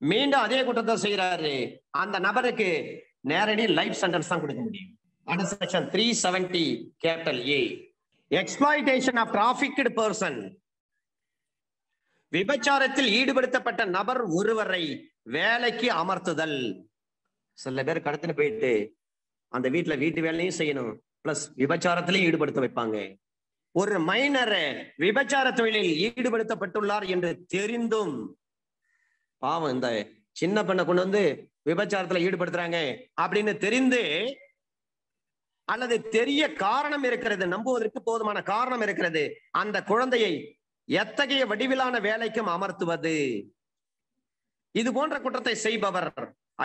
மீண்டும் அதே குற்றத்தை செய்யறாரு, அந்த நபருக்கு நேரடி லைஃப் சென்டென்ஸ் தான் கொடுக்க முடியும். Under section 370 capital A, exploitation of trafficked person. விபச்சாரத்தில் ஈடுபடுத்தப்பட்ட நபர் ஒருவரை வேலைக்கு அமர்த்துதல். சில பேர் கடத்தின்னு போயிட்டு அந்த வீட்டு வேலையும் செய்யணும், பிளஸ் விபச்சாரத்திலையும் ஈடுபடுத்த வைப்பாங்க. ஒரு மைனரை விபச்சார தொழிலில் ஈடுபடுத்தப்பட்டுள்ளார் என்று தெரிந்தும், பாவம் இந்த சின்ன பெண்ணை கொண்டு வந்து விபச்சாரத்துல ஈடுபடுத்துறாங்க அப்படின்னு தெரிந்து, அல்லது தெரிய காரணம் இருக்கிறது, நம்புவதற்கு போதுமான காரணம் இருக்கிறது, அந்த குழந்தையை எத்தகைய வடிவிலான வேலைக்கும் அமர்த்துவது. இது போன்ற குற்றத்தை செய்பவர்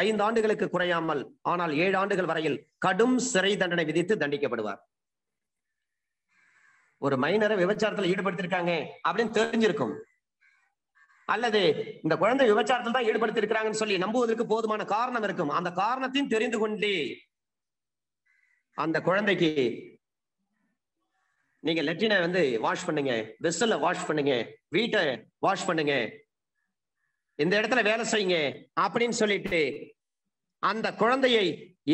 5 ஆண்டுகளுக்கு குறையாமல் ஆனால் 7 ஆண்டுகள் வரையில் கடும் சிறை தண்டனை விதித்து தண்டிக்கப்படுவார். ஒரு மைனரை விபச்சாரத்தில் ஈடுபடுத்திருக்காங்க அப்படின்னு தெரிஞ்சிருக்கும், அல்லது இந்த குழந்தை விபச்சாரத்தில் தான் ஈடுபடுத்தி இருக்கிறாங்கன்னு சொல்லி நம்புவதற்கு போதுமான காரணம் இருக்கும். அந்த காரணத்தையும் தெரிந்து கொண்டு அந்த குழந்தைக்கு நீங்க லெட்டினை வாஷ் பண்ணுங்க, வெசல்ல வாஷ் பண்ணுங்க, வீட்டை வாஷ் பண்ணுங்க, இந்த இடத்துல வேலை செய்யுங்க அப்படின்னு சொல்லிட்டு அந்த குழந்தையை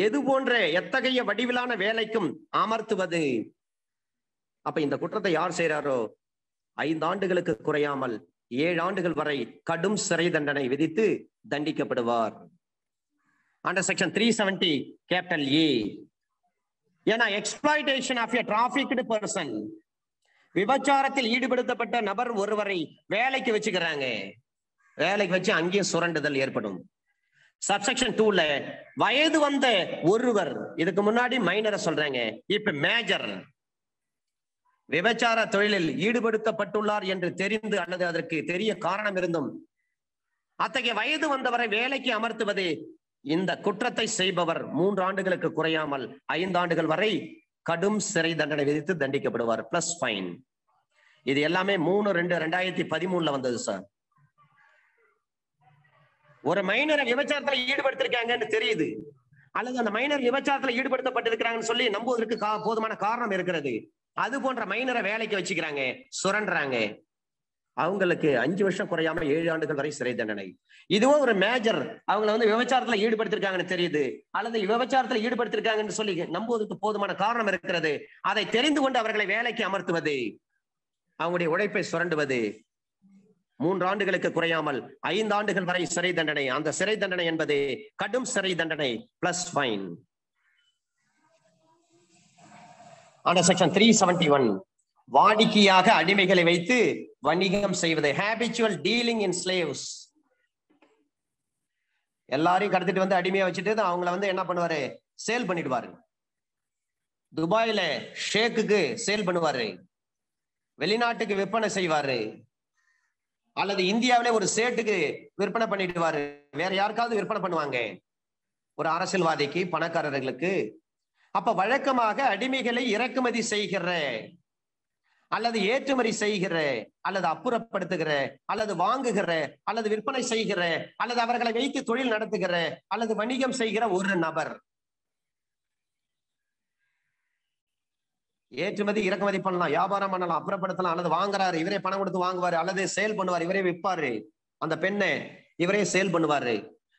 எது போன்ற எத்தகைய வடிவிலான வேலைக்கும் அமர்த்துவது. அப்ப இந்த குற்றத்தை யார் செய்யறாரோ 5 ஆண்டுகளுக்கு குறையாமல் 7 ஆண்டுகள் வரை கடும் சிறை தண்டனை விதித்து தண்டிக்கப்படுவார். Under section 370 capital A. ஏன்னா exploitation of a trafficked person, விபச்சாரத்தில் ஈடுபடுத்தப்பட்ட நபர் ஒருவரை வேலைக்கு வச்சுக்கிறாங்க, வேலைக்கு வச்சு அங்கேயும் சுரண்டுதல் ஏற்படும். சப்செக்ஷன் 2ல வயது வந்த ஒருவர், இதுக்கு முன்னாடி மைனரை சொல்றாங்க, இப்ப மேஜர், விபச்சார தொழிலில் ஈடுபடுத்தப்பட்டுள்ளார் என்று தெரிந்து அல்லது அதற்கு தெரிய காரணம் இருந்தும் அத்தகைய வயது வந்தவரை வேலைக்கு அமர்த்துவது. இந்த குற்றத்தை செய்பவர் 3 ஆண்டுகளுக்கு குறையாமல் 5 ஆண்டுகள் வரை கடும் சிறை தண்டனை விதித்து தண்டிக்கப்படுவார், பிளஸ் ஃபைன். இது எல்லாமே 3/2/2013 வந்தது சார். ஒரு மைனரை விபச்சாரத்துல ஈடுபடுத்திருக்காங்கன்னு தெரியுது, அல்லது அந்த மைனர் விபச்சாரத்துல ஈடுபடுத்தப்பட்டிருக்கிறாங்கன்னு சொல்லி நம்புவதற்கு போதுமான காரணம் இருக்கிறது. அது போன்ற மைனரை வேலைக்கு வச்சுக்கிறாங்க, சுரண்டுறாங்க, அவங்களுக்கு 5 வருஷம் குறையாம 7 ஆண்டுகள் வரை சிறை தண்டனை. இதுவும் ஒரு மேஜர், அவங்களை விபச்சாரத்துல ஈடுபடுத்திருக்காங்கன்னு தெரியுது, அல்லது விபச்சாரத்துல ஈடுபடுத்திருக்காங்கன்னு சொல்லி நம்புவதற்கு போதுமான காரணம் இருக்கிறது. அதை தெரிந்து கொண்டு அவர்களை வேலைக்கு அமர்த்துவது, அவங்களுடைய உழைப்பை சுரண்டுவது. 3 ஆண்டுகளுக்கு குறையாமல் 5 ஆண்டுகள் வரை சிறை தண்டனை. அந்த சிறை தண்டனை என்பது கடும் சிறை தண்டனை பிளஸ் ஃபைன். அண்டர் செக்ஷன் 371 வாடிக்கையாக அடிமைகளை வைத்து வணிகம் செய்வது, ஹேபிச்சுவல் டீலிங் இன் ஸ்லேவ்ஸ். எல்லாரையும் கடத்திட்டு அடிமையா வச்சுட்டு அவங்கள என்ன பண்ணுவாரு, சேல் பண்ணிடுவாரு. துபாயில ஷேக்குக்கு சேல் பண்ணுவாரு, வெளிநாட்டுக்கு விற்பனை செய்வாரு, அல்லது இந்தியாவிலே ஒரு சேட்டுக்கு விற்பனை பண்ணிடுவாரு, வேற யாருக்காவது விற்பனை பண்ணுவாங்க, ஒரு அரசியல்வாதிக்கு, பணக்காரர்களுக்கு. அப்ப வழக்கமாக அடிமைகளை இறக்குமதி செய்கிற அல்லது ஏற்றுமதி செய்கிற அல்லது அப்புறப்படுத்துகிற அல்லது வாங்குகிற அல்லது விற்பனை செய்கிற அல்லது அவர்களை வைத்து தொழில் நடத்துகிற அல்லது வணிகம் செய்கிற ஒரு நபர் ஏற்றுமதி இறக்குமதி பண்ணலாம், வியாபாரம் பண்ணலாம், அப்புறப்படுத்தலாம், அல்லது வாங்குறாரு இவரே பணம் கொடுத்து வாங்குவாரு, அல்லது சேல் பண்ணுவார் இவரே விற்பாரு, அந்த பெண்ணை இவரே சேல் பண்ணுவாரு,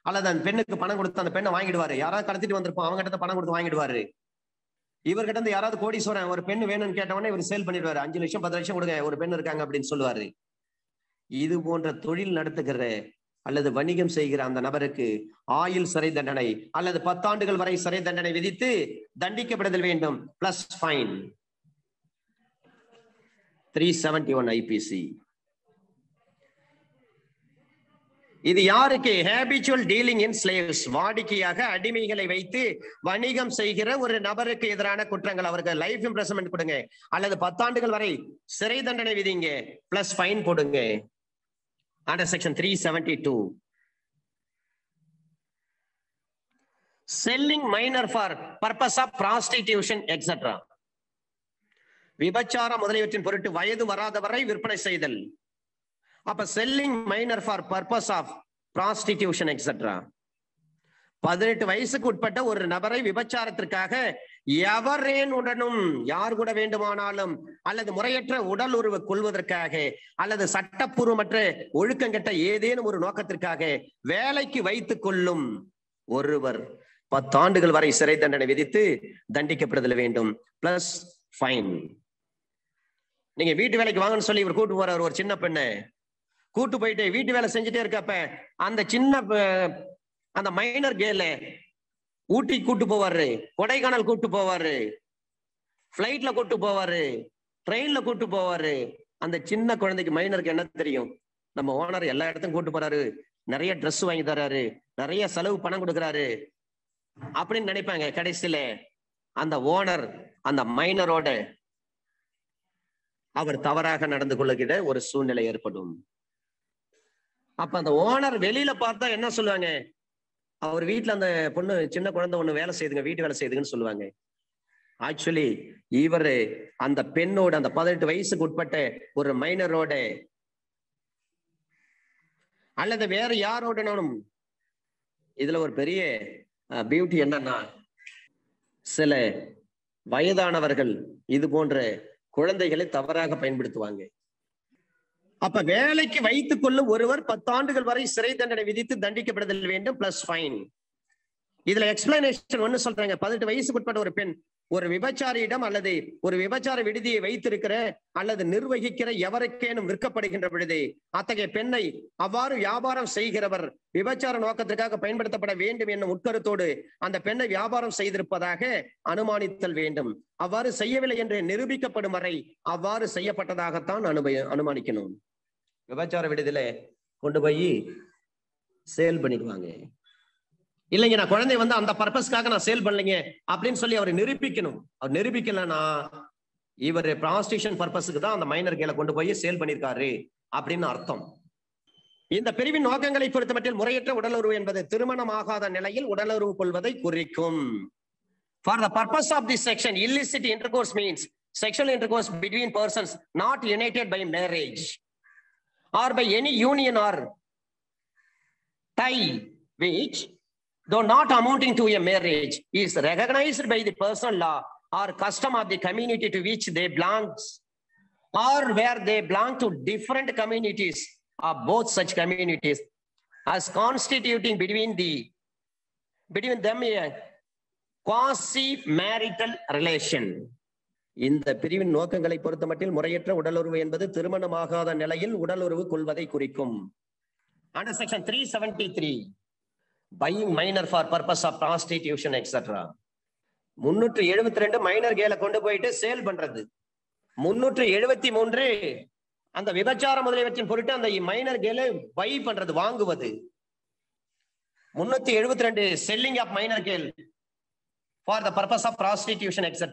அல்லது அந்த பெண்ணுக்கு பணம் கொடுத்து அந்த பெண்ணை வாங்கிடுவாரு. யாராவது கடத்திட்டு வந்திருப்போம், அவங்க கிட்ட பணம் கொடுத்து வாங்கிடுவாரு. இவர்கிட்ட இருந்து யாராவது கோடீஸ்வரன் ஒரு பெண் வேணும்னு கேட்டவொடனே இவர் சேல் பண்ணிடுவாரு. 5 லட்சம் 10 லட்சம் கொடுங்க, ஒரு பெண் இருக்காங்க அப்படின்னு சொல்லுவாரு. இது போன்ற தொழில் நடத்துகிற அல்லது வணிகம் செய்கிற அந்த நபருக்கு ஆயுள் சிறை தண்டனை அல்லது 10 ஆண்டுகள் வரை சிறை தண்டனை விதித்து தண்டிக்கப்படுதல் வேண்டும், பிளஸ் ஃபைன். 371 IPC. இது யாருக்கு? ஹேபிச்சுவல் டீலிங் இன் ஸ்லேவ்ஸ், வாடிக்கையாக அடிமைகளை வைத்து வணிகம் செய்கிற ஒரு நபருக்கு எதிரான குற்றங்கள். அவருக்கு லைஃப் இம்ப்ரெஸ்மெண்ட் கொடுங்க அல்லது 10 ஆண்டுகள் வரை சிறை தண்டனை விதிங்க, பிளஸ் ஃபைன் போடுங்க. Under section 372. Selling minor for purpose of prostitution etc. விபச்சார முதலியவற்றின் பொருட்டு வயது வராதவரை விற்பனை செய்தல். அப்ப selling minor for purpose of prostitution etcetera. 18 வயசுக்கு உட்பட்ட ஒரு நபரை விபச்சாரத்திற்காக எவரேனுடனும், யார் கூட வேண்டுமானாலும், அல்லது முறையற்ற உடல் உறவு கொள்வதற்காக அல்லது சட்டப்பூர்வமற்ற ஒழுக்கங்கெட்ட ஏதேனும் ஒரு நோக்கத்திற்காக வேலைக்கு வைத்துக் கொள்ளும் ஒருவர் 10 ஆண்டுகள் வரை சிறை தண்டனை விதித்து தண்டிக்கப்படுதல் வேண்டும், பிளஸ் ஃபைன். நீங்க வீட்டு வேலைக்கு வாங்கன்னு சொல்லி இவர் கூட்டு போறாரு, ஒரு சின்ன பெண்ணை கூட்டு போயிட்டு வீட்டு வேலை செஞ்சுட்டே இருக்கப்ப அந்த சின்ன அந்த மைனர் கேல ஊட்டி கூட்டு போவாரு, கொடைக்கானல் கூட்டு போவாரு, பிளைட்ல கூட்டு போவாரு, ட்ரெயின்ல கூட்டு போவாரு. அந்த சின்ன குழந்தைக்கு மைனருக்கு என்ன தெரியும்? நம்ம ஓனர் எல்லா இடத்துக்கும் கூட்டு போறாரு, நிறைய ட்ரெஸ் வாங்கி தர்றாரு, நிறைய செலவு பணம் கொடுக்குறாரு அப்படின்னு நினைப்பாங்க. கடைசியில அந்த ஓனர் அந்த மைனரோட அவர் தவறாக நடந்து கொள்ளுகிற ஒரு சூழ்நிலை ஏற்படும். அப்ப அந்த ஓனர் வெளியில பார்த்தா என்ன சொல்லுவாங்க? அவர் வீட்டுல அந்த பொண்ணு சின்ன குழந்தை ஒண்ணு வேலை செய்யுதுங்க, வீட்டு வேலை செய்யுதுன்னு சொல்லுவாங்க. ஆக்சுவலி இவரு அந்த பெண்ணோட, அந்த 18 வயசுக்கு உட்பட்ட ஒரு மைனரோட அல்லது வேற யாரோடனும், இதுல ஒரு பெரிய பியூட்டி என்னன்னா, சில வயதானவர்கள் இது போன்ற குழந்தைகளை தவறாக பயன்படுத்துவாங்க. அப்ப வேலைக்கு வைத்துக் கொள்ளும் ஒருவர் 10 ஆண்டுகள் வரை சிறை தண்டனை விதித்து தண்டிக்கப்படுதல் வேண்டும், பிளஸ் ஃபைன். இதுல எக்ஸ்பிளனேஷன் ஒண்ணு சொல்றாங்க. 18 வயசுக்கு உட்பட்ட ஒரு பெண் ஒரு விபச்சாரியிடம் அல்லது ஒரு விபச்சார விடுதியை வைத்திருக்கிற அல்லது நிர்வகிக்கிற எவருக்கேனும் விற்கப்படுகின்ற பொழுது அத்தகைய பெண்ணை அவ்வாறு வியாபாரம் செய்கிறவர் விபச்சார நோக்கத்திற்காக பயன்படுத்தப்பட வேண்டும் என்னும் உட்கருத்தோடு அந்த பெண்ணை வியாபாரம் செய்திருப்பதாக அனுமானித்தல் வேண்டும். அவ்வாறு செய்யவில்லை என்று நிரூபிக்கப்படும் வரை அவ்வாறு செய்யப்பட்டதாகத்தான் அனுமானிக்கணும். விபச்சார விடுதியில கொண்டு போய் சேல் பண்ணிடுவாங்க. இல்லைங்க, நான் குழந்தை வந்து அந்த பர்பஸ்க்காக நான் சேல் பண்ணலைங்க அப்படின்னு சொல்லி அவர் நிரூபிக்கணும். அவர் நிரூபிக்கலன்னா இவர் ப்ராஸ்டியூஷன் பர்பஸுக்கு தான் அந்த மைனர் கேல கொண்டு போய் சேல் பண்ணிருக்காரு அப்படின்னு அர்த்தம். இந்த பிரிவின் நோக்கங்களை பொறுத்த மட்டில் முறையற்ற உடலுறவு என்பது திருமணமாகாத நிலையில் உடலுறவு கொள்வதை குறிக்கும். For the purpose of this section, illicit intercourse means sexual intercourse between persons not united by marriage or by any union or tie which, though not amounting to a marriage, is recognized by the personal law or custom of the community to which they belong, or where they belong to different communities or both such communities, as constituting between them a quasi-marital relation. இந்த பிரிவின் நோக்கங்களை பொறுத்த மட்டில் முறையற்ற உடலுறவு என்பது திருமணமாகாத நிலையில் உடலுறவு கொள்வதை குறிக்கும். Under section 373, buying minor for purpose of prostitution etc. 372 minor கேல கொண்டு போயிட்டு சேல் பண்றது. 373 அந்த விபச்சார முதலியவற்றின் பொருட்டு அந்த மைனர் கேல பை பண்றது, வாங்குவது. 372 selling of minor girl for the purpose of prostitution etc.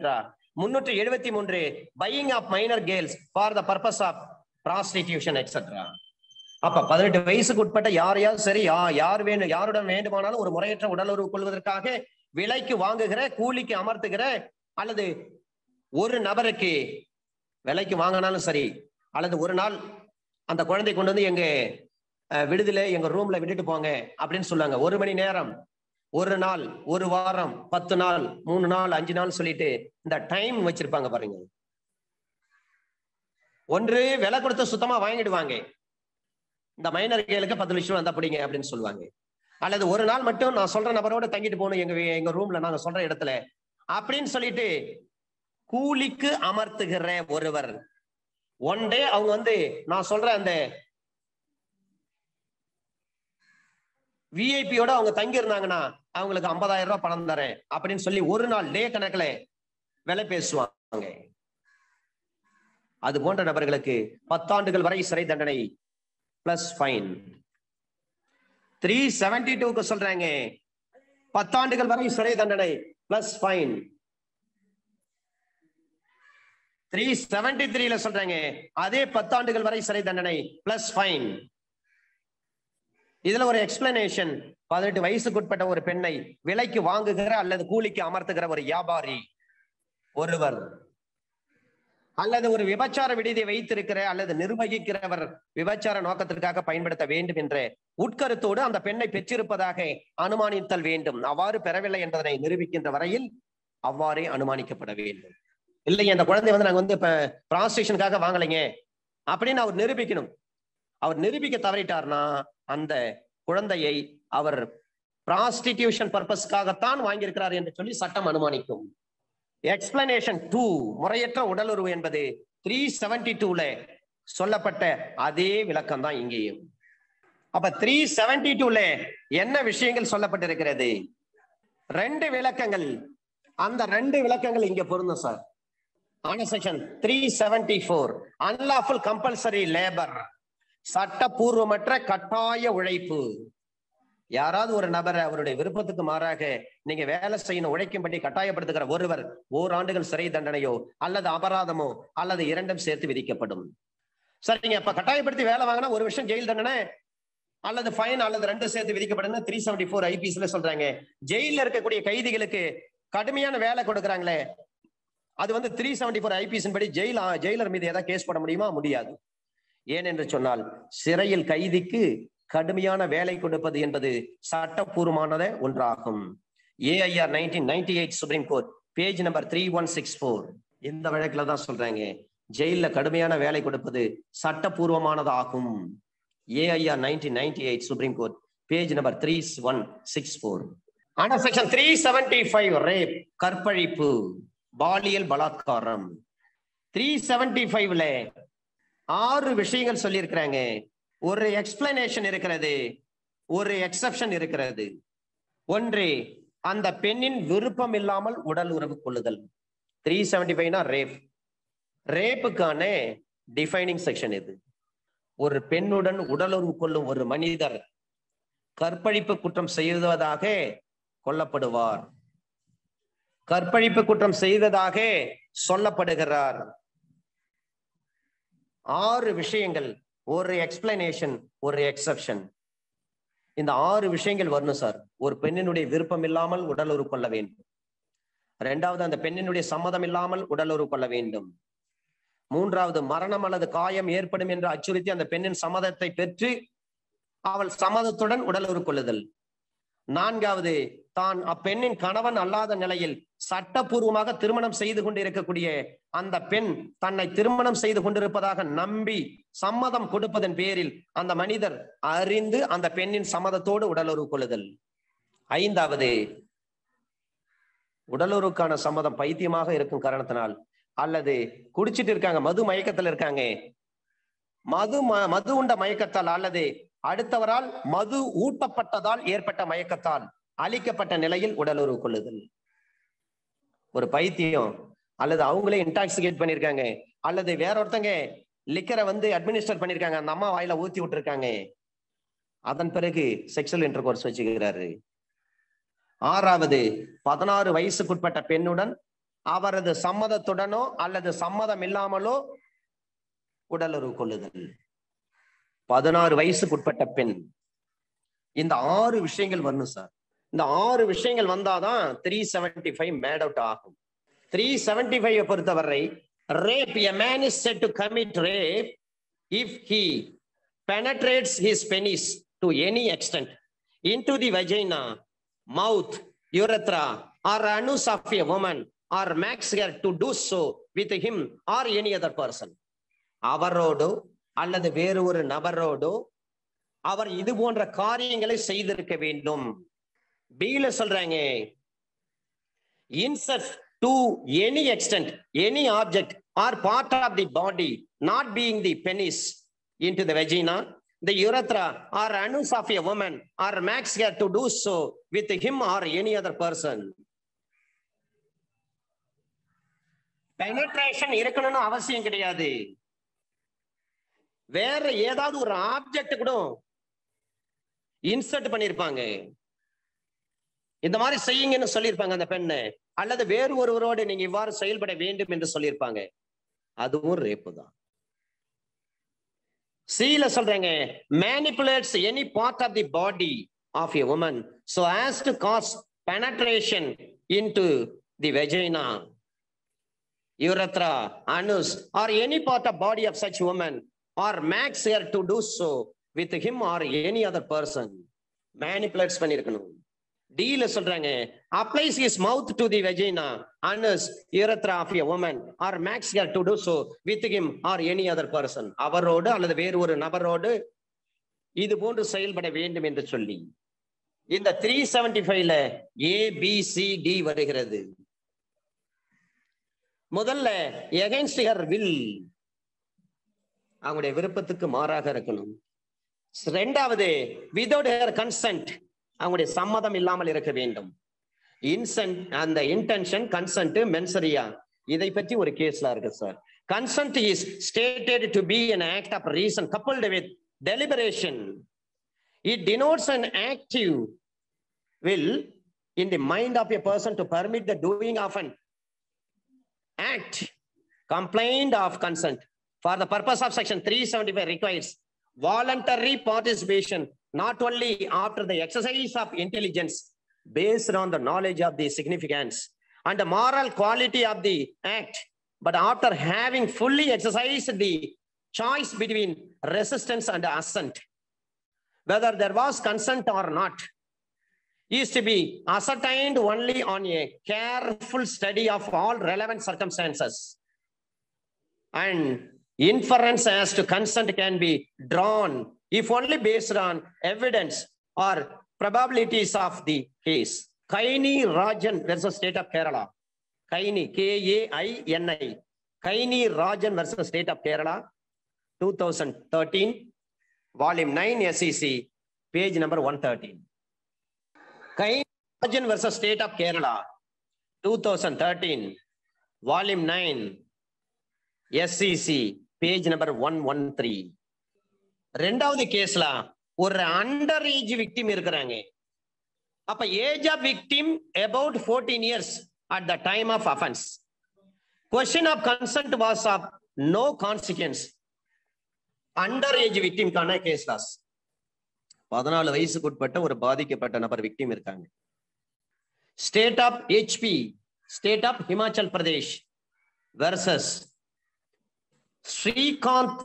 373 buying of minor girls for the purpose of prostitution etc. அப்ப 18 வயசுக்கு உட்பட்ட யாரையாவது சரி, யாருடன் வேண்டுமானாலும் ஒரு முறையற்ற உடலுறவு கொள்வதற்காக விலைக்கு வாங்குகிற, கூலிக்கு அமர்த்துகிற, அல்லது ஒரு நபருக்கு விலைக்கு வாங்கினாலும் சரி, அல்லது ஒரு நாள் அந்த குழந்தை கொண்டு வந்து எங்க விடுதலை எங்க ரூம்ல விட்டுட்டு போங்க அப்படின்னு சொல்லுவாங்க. 1 மணி நேரம் ஒரு நாள், ஒரு வாரம், 10 நாள், 3 நாள், 5 நாள் சொல்லிட்டு இந்த டைம் வச்சிருப்பாங்க பாருங்க. ஒன்று விலை கொடுத்து சுத்தமா வாங்கிடுவாங்க, இந்த மைனர் கேளுக்கு 10 லட்சம் வந்தா பிடிங்க அப்படின்னு சொல்லுவாங்க. அல்லது ஒரு நாள் மட்டும் நான் சொல்ற நபரோட தங்கிட்டு போகணும் எங்க ரூம்ல, நாங்க சொல்ற இடத்துல அப்படின்னு சொல்லிட்டு கூலிக்கு அமர்த்துகிற ஒருவர். ஒன் டே அவங்க வந்து நான் சொல்ற அந்த விஐபியோட அவங்க தங்கி இருந்தாங்கன்னா அவங்களுக்கு 50,000 ரூபாய் பணம் தரேன் அப்படின்னு சொல்லி ஒரு நாள் டே கணக்குல விலை பேசுவாங்க. அது போன்ற நபர்களுக்கு 10 ஆண்டுகள் வரை சிறை தண்டனை பிளஸ் ஃபைன். 372க்கு சொல்றாங்க 10 ஆண்டுகள் வரை சிறை தண்டனை பிளஸ் ஃபைன். 373ல சொல்றாங்க அதே 10 ஆண்டுகள் வரை சிறை தண்டனை பிளஸ் ஃபைன். இதுல ஒரு எக்ஸ்பிளனேஷன், 18 வயசுக்குட்பட்ட ஒரு பெண்ணை விலைக்கு வாங்குகிற அல்லது கூலிக்கு அமர்த்துகிற ஒரு வியாபாரி ஒருவர், அல்லது ஒரு விபச்சார விடுதியை வைத்திருக்கிற அல்லது நிர்வகிக்கிறவர் விபச்சார நோக்கத்திற்காக பயன்படுத்த வேண்டும் என்ற உட்கருத்தோடு அந்த பெண்ணை பெற்றிருப்பதாக அனுமானித்தல் வேண்டும். அவ்வாறு பெறவில்லை என்பதனை நிரூபிக்கின்ற வரையில் அவ்வாறே அனுமானிக்கப்பட வேண்டும். இல்லைங்க அந்த குழந்தை வந்து நாங்க வந்து இப்ப பிராஸ்டியூஷனுக்காக வாங்கலைங்க அப்படின்னு அவர் நிரூபிக்கணும். அவர் நிரூபிக்க தவறிட்டார்னா அந்த குழந்தையை அவர் பிராஸ்டிடியூஷன் பர்பஸ்க்காகத்தான் வாங்கியிருக்கிறார் என்று சொல்லி சட்டம் அனுமானிக்கும். எக்ஸ்பிளனேஷன் 2, முறையற்ற உடலுறவு என்பது 372ல சொல்லப்பட்ட அதே விளக்கம் தான் இங்கேயும். அப்ப 372ல என்ன விஷயங்கள் சொல்லப்பட்டிருக்கிறது? 2 விளக்கங்கள். அந்த 2 விளக்கங்கள் இங்க பொருந்தும் சார். ஆன செக்ஷன் 374 அன்லாஃபுல் கம்பல்சரி லேபர், சட்டப்பூர்வமற்ற கட்டாய உழைப்பு. யாராவது ஒரு நபரை அவருடைய விருப்பத்துக்கு மாறாக நீங்க வேலை செய்யணும் உழைக்கும்படி கட்டாயப்படுத்துகிற ஒருவர் 1 ஆண்டுகள் சிறை தண்டனையோ அல்லது அபராதமோ அல்லது 2ம் சேர்த்து விதிக்கப்படும். சரிங்க, இப்ப கட்டாயப்படுத்தி வேலை வாங்கினா ஒரு வருஷம் ஜெயில் தண்டனை அல்லது ஃபைன் அல்லது 2 சேர்த்து விதிக்கப்படும் 374 ஐபிசில சொல்றாங்க. ஜெயில இருக்கக்கூடிய கைதிகளுக்கு கடுமையான வேலை கொடுக்குறாங்களே, அது வந்து 374 ஐபிசின் படி ஜெயிலர் மீது ஏதாவது கேஸ் போட முடியுமா? முடியாது. ஏனென்று சொன்னால் சிறையில் கைதிக்கு கடுமையான வேலை கொடுப்பது என்பது சட்டப்பூர்வமானத ஒன்றாகும். AIR 1998 supreme court page number 3164 இந்த வழக்குல தான் சொல்றாங்க ஜெயில கடுமையான வேலை கொடுப்பது சட்டப்பூர்வமானதாகும். AIR 1998 supreme court page number 3164. ஆனா செக்ஷன் 375 ரேப், கற்பழிப்பு, பாலியல் பலாத்காரம். 375ல 6 விஷயங்கள் சொல்லி இருக்கிறாங்க. ஒரு எக்ஸ்பிளனேஷன் இருக்கிறது, ஒரு எக்ஸெப்ஷன் இருக்கிறது. ஒன்று, அந்த பெண்ணின் விருப்பம் இல்லாமல் உடல் உறவு கொள்ளுதல். 375னா ரேப். ரேப்புக்கான டிஃபைனிங் செக்ஷன் இது. ஒரு பெண்ணுடன் உடல் உறவு கொள்ளும் ஒரு மனிதர் கற்பழிப்பு குற்றம் செய்வதாக கொல்லப்படுவார், கற்பழிப்பு குற்றம் செய்ததாக சொல்லப்படுகிறார். 6 விஷயங்கள், ஒரு எக்ஸ்பிளனேஷன், ஒரு எக்ஸெப்ஷன். இந்த 6 விஷயங்கள் வரணும் சார். ஒரு பெண்ணினுடைய விருப்பம் இல்லாமல் உடல் உறவு கொள்ள வேண்டும். 2வது, அந்த பெண்ணினுடைய சம்மதம் இல்லாமல் உடல் உறவு கொள்ள வேண்டும். 3வது, மரணம் அல்லது காயம் ஏற்படும் என்று அச்சுறுத்தி அந்த பெண்ணின் சம்மதத்தை பெற்று அவள் சம்மதத்துடன் உடல் உறவு கொள்ளுதல். 4வது, தான் அப்பெண்ணின் கணவன் அல்லாத நிலையில் சட்டப்பூர்வமாக திருமணம் செய்து கொண்டிருக்கக்கூடிய அந்த பெண் தன்னை திருமணம் செய்து கொண்டிருப்பதாக நம்பி சம்மதம் கொடுப்பதன் பேரில் அந்த மனிதர் அறிந்து அந்த பெண்ணின் சம்மதத்தோடு உடலுறவு கொள்ளுதல். 5வது, உடலுறவுக்கான சம்மதம் பைத்தியமாக இருக்கும் காரணத்தினால் அல்லது குடிச்சிட்டு இருக்காங்க, மது மயக்கத்தில் இருக்காங்க, மது உண்ட மயக்கத்தால் அல்லது அடுத்தவரால் மது ஊட்டப்பட்டதால் ஏற்பட்ட மயக்கத்தால் அளிக்கப்பட்ட நிலையில் உடலுறவு கொள்ளுதல். ஒரு பைத்தியம் அல்லது அவங்களே இன்டாக்சிகேட் பண்ணிருக்காங்க அல்லது வேற ஒருத்தங்க லிக்கரை வந்து அட்மினிஸ்டர் பண்ணிருக்காங்க, அந்த அம்மா வாயில ஊத்தி விட்டுருக்காங்க, அதன் பிறகு செக்ஷுவல் இன்டர்கோர்ஸ் வச்சுக்கிறாரு. 6வது, 16 வயசுக்குட்பட்ட பெண்ணுடன் அவரது சம்மதத்துடனோ அல்லது சம்மதம் இல்லாமலோ உடலுறவு கொள்ளுதல். 16 வயசுக்குட்பட்ட பெண். இந்த 6 விஷயங்கள் வரணும் சார். இந்த 6 விஷயங்கள் வந்தாதான் 375 மேட் அவுட் ஆகும். 375 பொறுத்தவரை rape, a man is said to commit rape if he penetrates his penis to any extent into the vagina mouth, urethra, or anus of a woman or makes her to do so with him or any other person. அவரோடு அல்லது வேறு ஒரு நபரோடு அவர் இது போன்ற காரியங்களை செய்திருக்க வேண்டும். B-ல சொல்றாங்க, insert to any extent any object or part of the body not being the penis into the vagina, the urethra or anus of a woman or makes her to do so with him or any other person. penetration இருக்கணும்னு அவசியம் கிடையாது. வேற ஏதாவது ஒரு object கூட insert பண்ணிருப்பாங்க. இந்த மாதிரி செய்யுங்கன்னு சொல்லியிருப்பாங்க அந்த பெண்ணு, அல்லது வேறு ஒருவரோடு நீங்க இவ்வாறு செயல்பட வேண்டும் என்று சொல்லியிருப்பாங்க. அதுவும் ரேப்பு தான். C-ல சொல்றாங்க, manipulates any part of the body of a woman so as to cause penetration into the vagina, urethra, anus or any part of body of such woman or makes her to do so with him or any other person. manipulates பண்ணிருக்கணும். D-ல சொல்றாங்க, applies his mouth to the vagina, anus, urethra of a woman or makes her to do so with him or any other person. அவரோடு அல்லது வேறு ஒரு நபரோடு இது போன்று செயல்பட வேண்டும் என்று சொல்லி இந்த 375ல A, B, C, D வருகிறது. முதல்ல against her will, அவங்களுடைய விருப்பத்துக்கு மாறாக இருக்கணும். இரண்டாவது without her consent, அவங்களுடைய சம்மதம் இல்லாமல் இருக்க வேண்டும். அந்த இன்டென்ஷன், கன்சென்ட், மென்சரியா, இதை பற்றி ஒரு கேஸ்ல இருக்கு sir. Consent is stated to be an act of reason coupled with deliberation. It denotes an active will in the mind of a person to permit the doing of an act complained of consent for the purpose of section 375 requires voluntary participation not only after the exercise of intelligence based on the knowledge of the significance and the moral quality of the act, but after having fully exercised the choice between resistance and assent. Whether there was consent or not is to be ascertained only on a careful study of all relevant circumstances, and inference as to consent can be drawn if only based on evidence or probabilities of the case. Kaini Rajan versus State of Kerala. Kaini, K-A-I-N-I. Kaini Rajan versus State of Kerala, 2013, volume 9, SEC, page number 113. Kaini Rajan versus State of Kerala, 2013, volume 9, SEC, page number 113. ரெண்டாவது கேஸ்ல ஒரு under age victim இருக்கிறாங்க. அப்ப age of victim about 14 years at the time of offense. Question of consent was of no consequence. Under age விக்டிம்கான case laws. 14 வயசுக்கு உட்பட்ட ஒரு பாதிக்கப்பட்ட நபர் விக்டிம் இருக்காங்க. State of HP, state of Himachal Pradesh versus Srikanth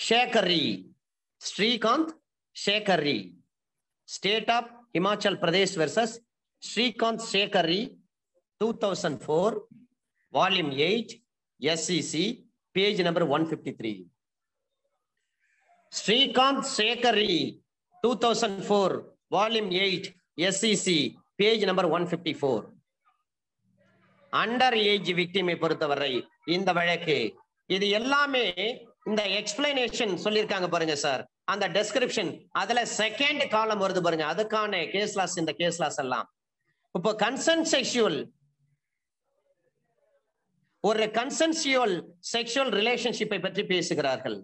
Shekhari, Srikanth Shekhari, State of Himachal Pradesh versus Srikanth Shekhari, 2004, volume 8, SEC, page number 153. Srikanth Shekhari, 2004, volume 8, SEC, page number 154. Under age விக்டிமை பொறுத்தவரை இந்த வழக்கு இது எல்லாமே இந்த எக்ஸ்பிளனேஷன் சொல்லியிருக்காங்க பாருங்க சார், அந்த டெஸ்கிரிப்ஷன் அதுல செகண்ட் காலம் வருது பாருங்க, அதுக்கான கேஸ்லாஸ் இந்த கேஸ்லாஸ் எல்லாம். இப்போ கன்சென்ட் செக்சுவல், ஒரு கன்சென்சுவல் செக்சுவல் ரிலேஷன்ஷிப்பை பற்றி பேசுகிறார்கள்.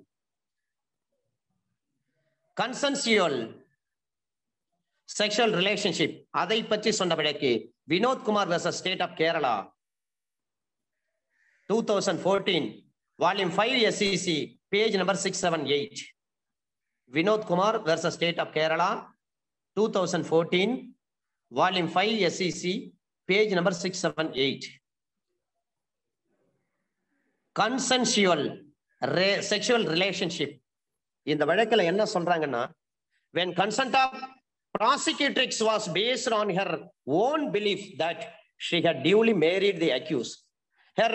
கன்சென்சுவல் செக்சுவல் ரிலேஷன்ஷிப் அதை பற்றி சொன்ன வழக்கு Vinod Kumar versus State of Kerala, 2014, volume 5, SEC, page number 678. Vinod Kumar versus State of Kerala, 2014, volume 5, SEC, page number 678. Consensual sexual relationship. இந்த வழக்குல என்ன சொல்றாங்கன்னா, when consent of Prosecutrix was based on her own belief that she had duly married the accused, her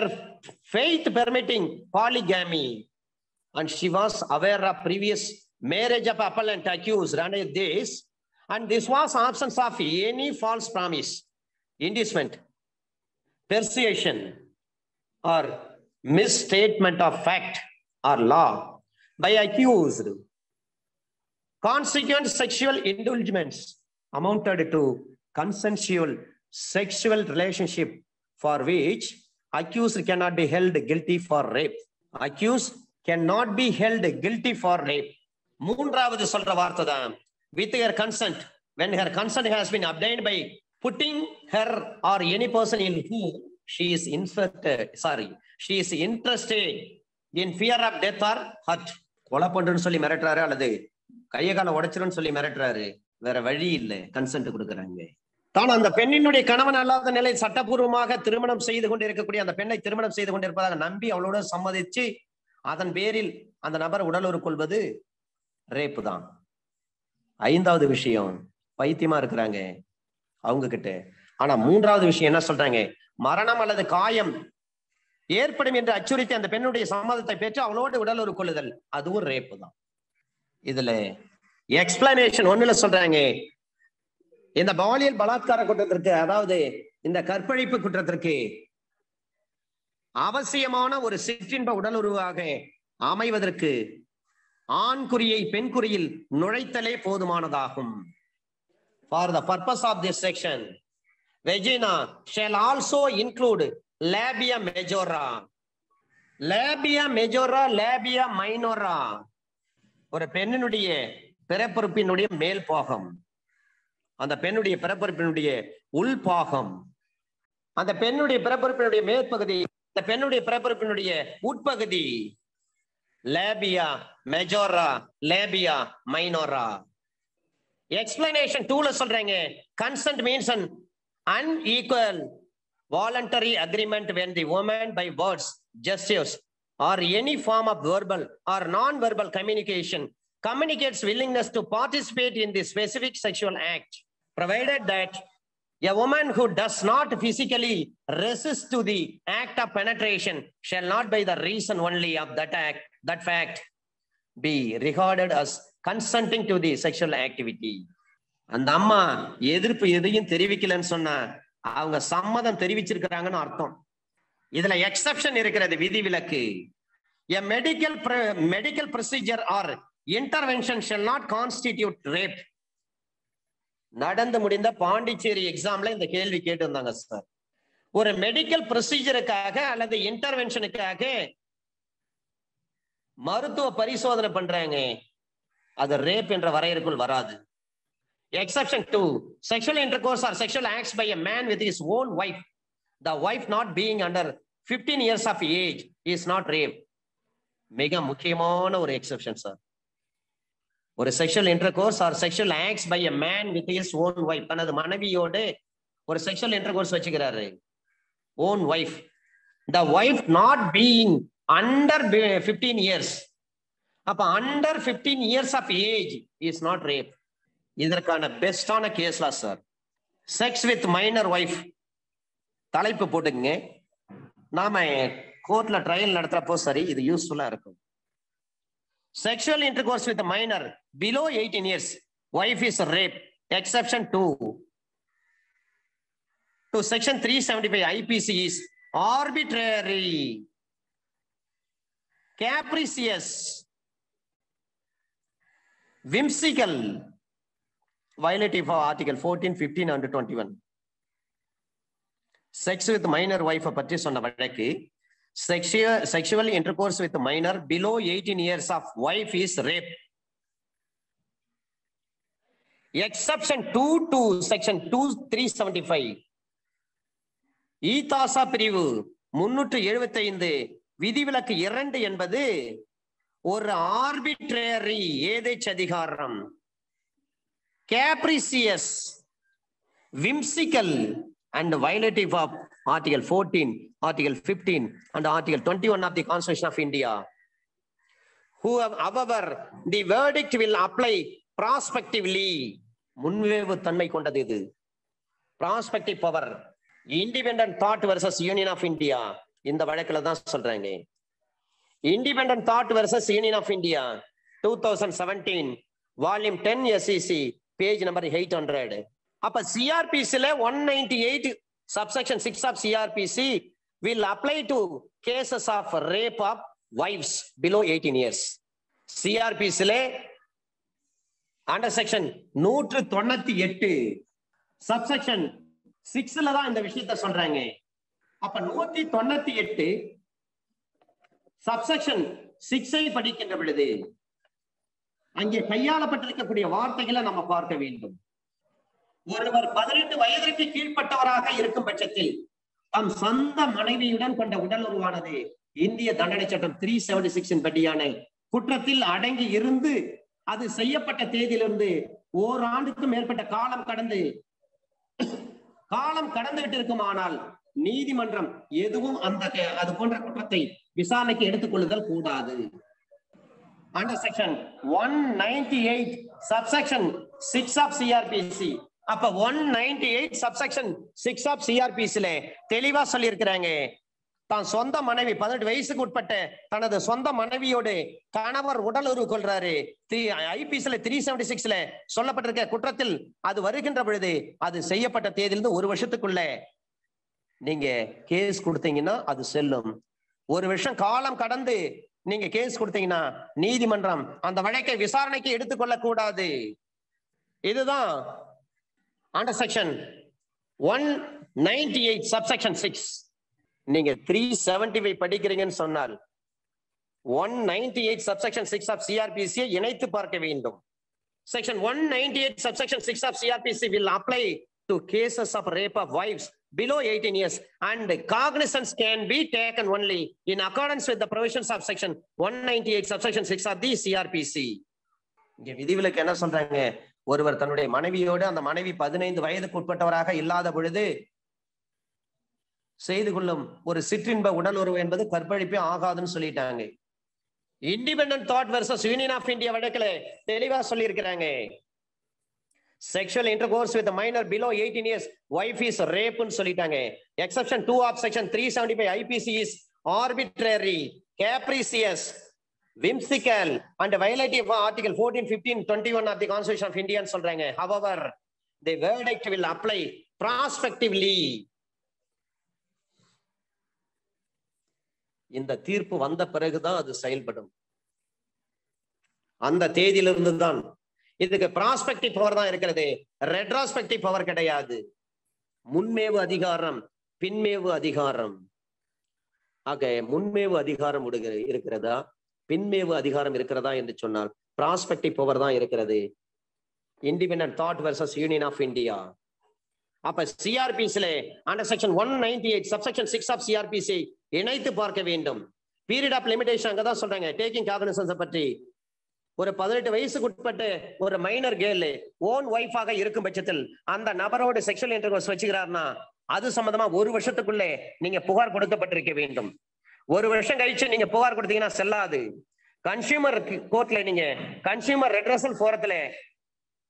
faith permitting polygamy, and she was aware of previous marriage of appellant accused under this, and this was absence of any false promise, inducement, persuasion, or misstatement of fact or law by accused. Consequent sexual indulgence amounted to consensual sexual relationship for which accused cannot be held guilty for rape. Accused cannot be held guilty for rape. மூன்றாவது சொல்ற வார்த்தை தான் with her consent, when her consent has been obtained by putting her or any person in whom she is interested in fear of death or hurt. கொலை பண்றேன்னு சொல்லி மிரட்டுறாரு அல்லது கைய கால உடைச்சிருன்னு சொல்லி மிரட்டுறாரு, வேற வழி இல்லை, கன்சென்ட் கொடுக்குறாங்க. தான் அந்த பெண்ணினுடைய கணவன் அல்லாத நிலை சட்டபூர்வமாக திருமணம் செய்து கொண்டு இருக்கக்கூடிய அந்த பெண்ணை திருமணம் செய்து கொண்டிருப்பதாக நம்பி அவளோட சம்மதிச்சு அதன் பேரில் அந்த நபர் உடலுறவு கொள்வது ரேப்பு தான். ஐந்தாவது விஷயம், பைத்தியமா இருக்கிறாங்க அவங்க கிட்ட. ஆனா மூன்றாவது விஷயம் என்ன சொல்றாங்க, மரணம் அல்லது காயம் ஏற்படும் என்று அச்சுறுத்தி அந்த பெண்ணுடைய சம்மதத்தை பெற்று அவளோடு உடலுறவு கொள்ளுதல், அதுவும் ரேப்பு தான். இதுல எக்ஸ்பிளனேஷன் ஒண்ணுல சொல்றாங்க, இந்த பாலியல் பலாத்கார குற்றத்திற்கு, அதாவது இந்த கற்பழிப்பு குற்றத்திற்கு அவசியமான ஒரு சிற்றின்ப உடலுறவாக அமைவதற்கு ஆண் குறியை பெண் குறியில் நுழைத்தலே போதுமானதாகும். For the purpose of this section, vagina shall also include labia majora, labia majora, labia minora. ஒரு பெண்ணினுடைய பிறப்புறுப்பினுடைய மேல் பாகம், அந்த பெண்ணுடைய பிறப்புறுப்பினுடைய உள் பாகம், அந்த பெண்ணுடைய பிறப்புறுப்பினுடைய மேற்பகுதி, அந்த பெண்ணுடைய பிறப்புறுப்பினுடைய உட்பகுதி, labia majora, labia minora. Explanation 2ல சொல்றாங்க, consent means an unequal voluntary agreement when the woman by words, gestures, or any form of verbal or non-verbal communication communicates willingness to participate in the specific sexual act, provided that a woman who does not physically resist to the act of penetration shall not by the reason only of that fact be regarded as consenting to the sexual activity. அந்த அம்மா எதிர்ப்பு எதையும் தெரிவிக்கலன்னு சொன்னா அவங்க சம்மதம் தெரிவிச்சிருக்கிறாங்கன்னு அர்த்தம். இதுல exception இருக்கிறது, விதிவிலக்கு. A medical procedure or intervention shall not constitute rape. நடந்து முடிந்த பாண்டிச்சேரி எக்ஸாம்ல இந்த கேள்வி கேட்டு வந்தாங்க சார். ஒரு மெடிக்கல் ப்ரொசீஜருக்காக அல்லது இன்டர்வென்ஷனுக்காக மருத்துவ பரிசோதனை பண்றாங்க, அது ரேப் என்ற வரையறைக்குள் வராது. Exception 2, sexual intercourse or sexual acts by a man with his own wife, the wife not being under 15 years of age, is not rape. மிக முக்கியமான ஒரு எக்ஸெப்ஷன் சார். ஒரு sexual intercourse or sexual acts by a man with his own wife, தனது மனைவியோடு ஒரு sexual intercourse வச்சுக்கிறாரு, own wife, the wife not being under 15 years, அப்ப under 15 years of age is not rape. இதற்கான பெஸ்டான கேஸ்லா sir sex with minor wife. தலைப்பு போட்டுக்குங்க, நாம கோர்ட்ல ட்ரையல் நடத்துறப்போ சரி இது யூஸ்ஃபுல்லா இருக்கும். Sexual intercourse with a minor below 18 years, wife is rape. Exception 2 to section 375 IPC is arbitrary, capricious, whimsical, violative of article 14, 15 and 21. Sex with minor wife பற்றி சொன்ன வழக்கு, sexual intercourse with a minor below 18 years of wife is rape. Exception 2 to section 375 ஈதாசா பிரிவு 375 விதிவிலக்கு 2 என்பது ஒரு arbitrary ஏதேச்சதிகாரம், capricious, whimsical and violative of Article 14, Article 15 and Article 21 of the Constitution of India. However, the verdict will apply prospectively. முன்வேவு தன்மை கொண்டது இது. Prospective power, Independent Thought versus Union of India, இந்த வழக்குல தான் சொல்றாங்க. Independent Thought versus Union of India 2017 volume 10 SEC page number 800. அப்ப சிஆர்பிசில 198 subsection 6 of CRPC will apply to cases of rape of wives below 18 years. CRPC under section 198 subsection 6ல தான் இந்த விஷயத்தை சொல்றாங்க. அப்ப 198 subsection 6ஐ படிக்கின்ற பொழுது அங்கே கையாளப்பட்டிருக்கக்கூடிய வார்த்தைகளை நம்ம பார்க்க வேண்டும். ஒருவர் 18 வயதிற்கு கீழ்ப்பட்டவராக இருக்கும் பட்சத்தில் தம் சொந்த மனைவியுடன் கொண்ட உடல் உறவானது இந்திய தண்டனை சட்டம் 376 படியான குற்றத்தில் அடங்கி இருந்து அது செய்யப்பட்ட தேதியிலிருந்து ஓராண்டுக்கும் மேற்பட்ட காலம் கடந்து விட்டு இருக்குமானால் நீதிமன்றம் எதுவும் அது போன்ற குற்றத்தை விசாரணைக்கு எடுத்துக் கொள்ளுதல் கூடாது. Under section 198 subsection 6 of CRPC, அப்ப 198 subsection 6 of CRPC தெளிவா சொல்லி இருக்கிறாங்க. தான் சொந்த மனைவி 18 வயசுக்கு உட்பட்ட தனது சொந்த மனைவியோடு கணவர் உடல் உறவு கொள்றாரு. ஐபிசில 376ல சொல்லப்பட்டிருக்க குற்றத்தில் அது வருகின்ற பொழுது அது செய்யப்பட்ட தேதியிலிருந்து 1 வருஷத்துக்குள்ள நீங்க கேஸ் கொடுத்தீங்கன்னா அது செல்லும். 1 வருஷம் காலம் கடந்து நீங்க கேஸ் கொடுத்தீங்கன்னா நீதிமன்றம் அந்த வழக்கை விசாரணைக்கு எடுத்துக்கொள்ள கூடாது. இதுதான் under section 198 subsection 6. நீங்க 375 படிக்கிறீங்கன்னு சொன்னால் 198 subsection 6 of CRPC இணைத்து பார்க்க வேண்டும். section 198 subsection 6 of CRPC will apply to cases of rape of wives below 18 years and cognizance can be taken only in accordance with the provisions of section 198 subsection 6 of the CRPC. இங்க விதிவிலக்கு என்ன சொல்றாங்க? ஒருவர் தன்னுடைய மனைவியோடு அந்த மனைவி 15 வயதுக்கு உட்பட்டவராக இல்லாத பொழுது செய்து கொள்ளும் ஒரு சிற்றின்ப உடல் உறவு என்பது கற்பழிப்பே ஆகாதுன்னு சொல்லிட்டாங்க. Independent Thought versus Union of India வழக்குல தெளிவா சொல்லி இருக்கிறாங்க. Sexual intercourse with minor below 18 years wife is rape ன்னு சொல்லிட்டாங்க. exception 2 of section 375 IPC is arbitrary, capricious, whimsical and violative of article 14, 15, 21 of the Constitution of India ன்னு சொல்றாங்க. however the verdict will apply prospectively. இந்த தீர்ப்பு வந்த பிறகுதான் அது செயல்படும். அந்த தேதியிலிருந்து தான் இதுக்கு ப்ராஸ்பெக்டிவ் பவர் தான் இருக்கிறது, ரெட்ரோஸ்பெக்டிவ் பவர் கிடையாது. முன்மேவு அதிகாரம், பின்மேவு அதிகாரம். ஆக முன்மேவு அதிகாரம் இருக்கிறதா, பின்மேவு அதிகாரம் இருக்கிறதா என்று சொன்னால் ப்ராஸ்பெக்டிவ் பவர் தான் இருக்கிறது. Independent Thought versus Union of India. அப்ப சிஆர்பிசில under section 198 subsection 6 of CrPC இணைத்து பார்க்க வேண்டும். பீரியட் ஆஃப் லிமிடேஷன் அங்கதான் சொல்றாங்க. டேக்கிங் காக்னிசன்ஸ் பற்றி ஒரு 18 வயசுக்கு உட்பட்ட ஒரு மைனர் கேர்ள் ஓன் ஒய்ஃபாக இருக்கும் பட்சத்தில் அந்த நபரோட செக்ஷுவல் இன்டர்கோர்ஸ் வச்சுக்கிறாருன்னா அது சம்பந்தமா 1 வருஷத்துக்குள்ளே நீங்க புகார் கொடுக்கப்பட்டிருக்க வேண்டும். 1 வருஷம் கழிச்சு நீங்க புகார் கொடுத்தீங்கன்னா செல்லாது. கன்சியூமர் கோர்ட்ல நீங்க கன்சியூமர் ரெட்ரஸல் போரத்துல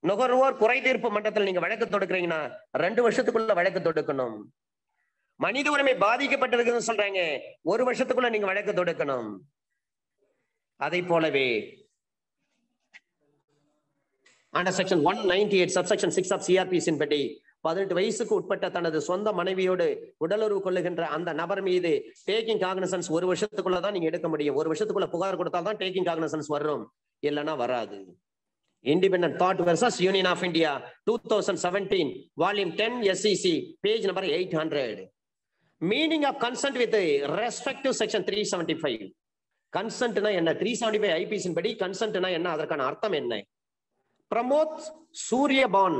நுகர்வோர் குறை தீர்ப்பு மன்றத்தில் நீங்க வழக்கு தொடுக்கிறீங்கன்னா 2 வருஷத்துக்குள்ள வழக்கு தொடுக்கணும். மனித உரிமை பாதிக்கப்பட்டிருக்குன்னு சொல்றாங்க, 1 வருஷத்துக்குள்ள நீங்க வழக்கு தொடுக்கணும். அதை போலவே under section 198 subsection 6 of CRPC படி 18 வயசுக்கு உட்பட்ட தனது சொந்த மனைவியோடு உடலுறவு கொள்ளுகின்ற அந்த நபர் மீது டேக்கிங் காக்னிசன்ஸ் 1 வருஷத்துக்குள்ள தான் நீங்க எடுக்க முடியும். 1 வருஷத்துக்குள்ள புகார் கொடுத்தால்தான் டேக்கிங் காக்னிசன்ஸ் வரும், இல்லைன்னா வராது. Independent Thought versus Union of India 2017 volume 10 SEC page number 800. Meaning of consent with respect to section 375. Consent na enna 375 IPC படி consent na enna, அதற்கான அர்த்தம் என்ன? Pramod Suryaban,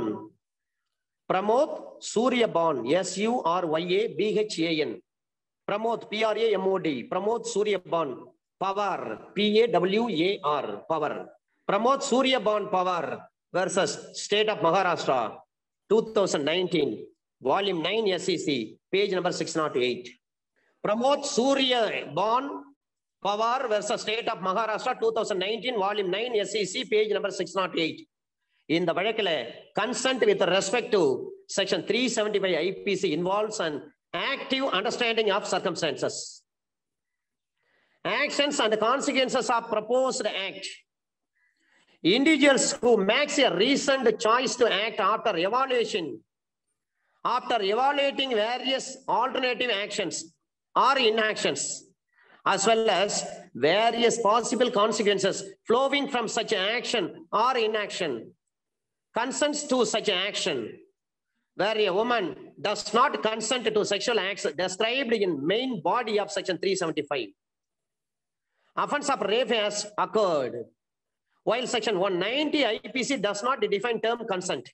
Pramod Suryaban, SURYABHAN, Pramod PRAMOD, Pramod Suryaban, Pawar, PAWAR, Power. Pramod Suryaban Pawar versus State of Maharashtra 2019 volume 9 SEC page number 608. Pramod Suryaban Pawar versus State of Maharashtra 2019 volume 9 SEC page number 608. இந்த வழக்கில் consent with respect to section 375 IPC involves an active understanding of circumstances, actions and consequences of proposed act. Individuals who makes a reasoned choice to act after evaluating various alternative actions or inactions, as well as various possible consequences flowing from such action or inaction, consents to such action. Where a woman does not consent to sexual acts described in main body of section 375. Offense of rape has occurred. While section 190 IPC does not define term consent.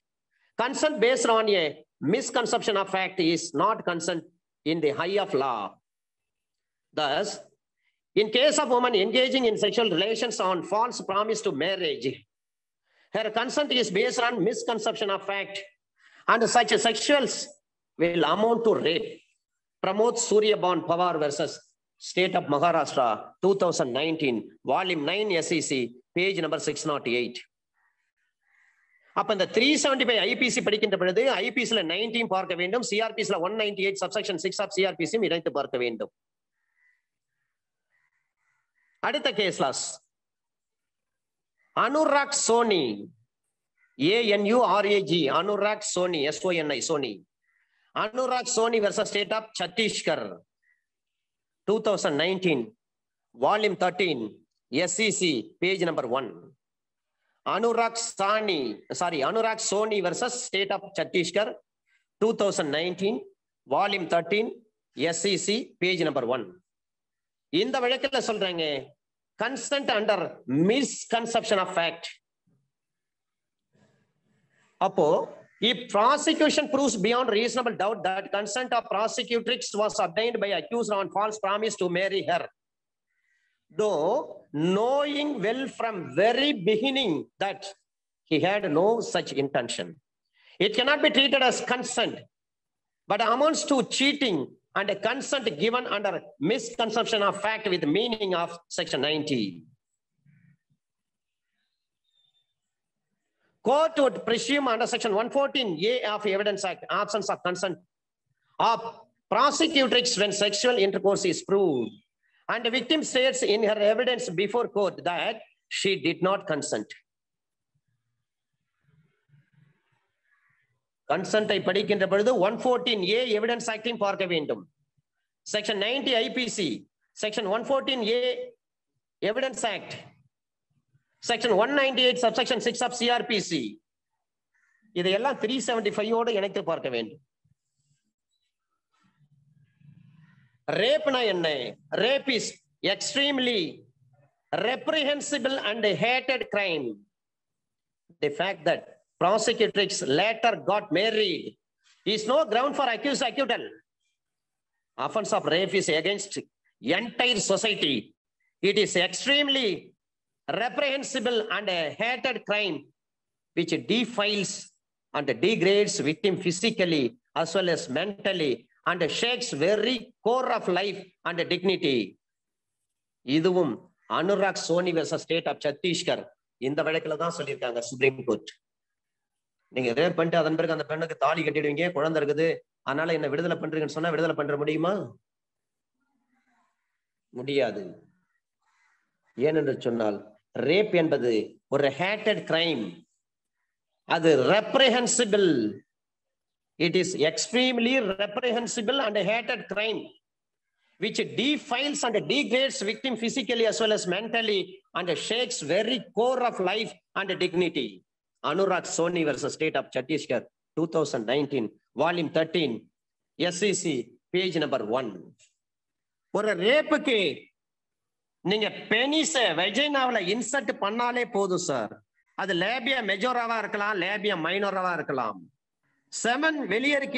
Consent based on a misconception of fact is not consent in the eye of law. Thus, in case of woman engaging in sexual relations on false promise to marriage, her consent is based on misconception of fact, and such sexuals will amount to rape. Pramod Suryaban Pawar versus State of Maharashtra, 2019, volume 9 SEC, page number 608. அப்ப இந்த 375 IBC படிக்கின்ற பொழுது ஐபிசில 19 பார்க்க வேண்டும், சிஆர்பிசில 198 subsection 6 of CrPC இணைத்து பார்க்க வேண்டும். அடுத்த case laws Anurag Soni, ANURAG, Anurag Soni, SONI, Soni. Anurag Soni versus State of Chhattisgarh, 2019, volume 13, SEC, page number 1. Anurag Soni versus State of Chhattisgarh, 2019, volume 13, SEC, page number 1. இந்த வழக்கில் சொல்றாங்க consent under misconception of fact. அப்போ if prosecution proves beyond reasonable doubt that consent of prosecutrix was obtained by accused on false promise to marry her, though knowing well from very beginning that he had no such intention, it cannot be treated as consent, but amounts to cheating and a consent given under misconception of fact with the meaning of section 90. Court would presume under section 114A of Evidence Act absence of consent of prosecutrix when sexual intercourse is proved, and the victim states in her evidence before court that she did not consent. Consent ஐ படிக்கின்ற பொழுது 114A Evidence Act பார்க்க வேண்டும். Section 90 IPC, Section 114A Evidence Act, Section 198 subsection 6 of CRPC, இதையெல்லாம் 375 ஓடு இணைத்து பார்க்க வேண்டும். Rape na என்ன? Rape is extremely reprehensible and a hated crime. The fact that prosecutrix later got married is no ground for accused acquittal. Offense of rape is against entire society. It is extremely reprehensible and a hated crime which defiles and degrades victim physically as well as mentally and shakes very core of life and dignity. இதுவும் Anurag Soni versus State of Chhattisgarh இந்த வழக்குல தான் சொல்லியிருக்காங்க supreme court. நீங்க rape பண்ணிட்டு அதன் பிறகு அந்த பெண்ணுக்கு தாலி கட்டிடுவீங்க, குழந்தை இருக்குது, அதனால என்ன விடுதலை பண்றீங்கன்னு சொன்னா விடுதலை பண்ற முடியுமா? முடியாது. ஏனென்று சொன்னால் ரேப் என்பது ஒரு ஹேட்டட் கிரைம், அது ரெப்ரஹென்சிபிள். It is extremely reprehensible and a hated crime which defiles and degrades victim physically as well as mentally and shakes very core of life and dignity. Anurag Soni versus State of Chhattisgarh, 2019, volume 13, SEC, page number 1. ஒரு ரேப்புக்கு நீங்க பெனிஸ வெஜைனாவுல insert பண்ணாலே போதும் sir. அது labia மெஜோராவா இருக்கலாம், labia மைனோராவா இருக்கலாம். Semen வெளியேறி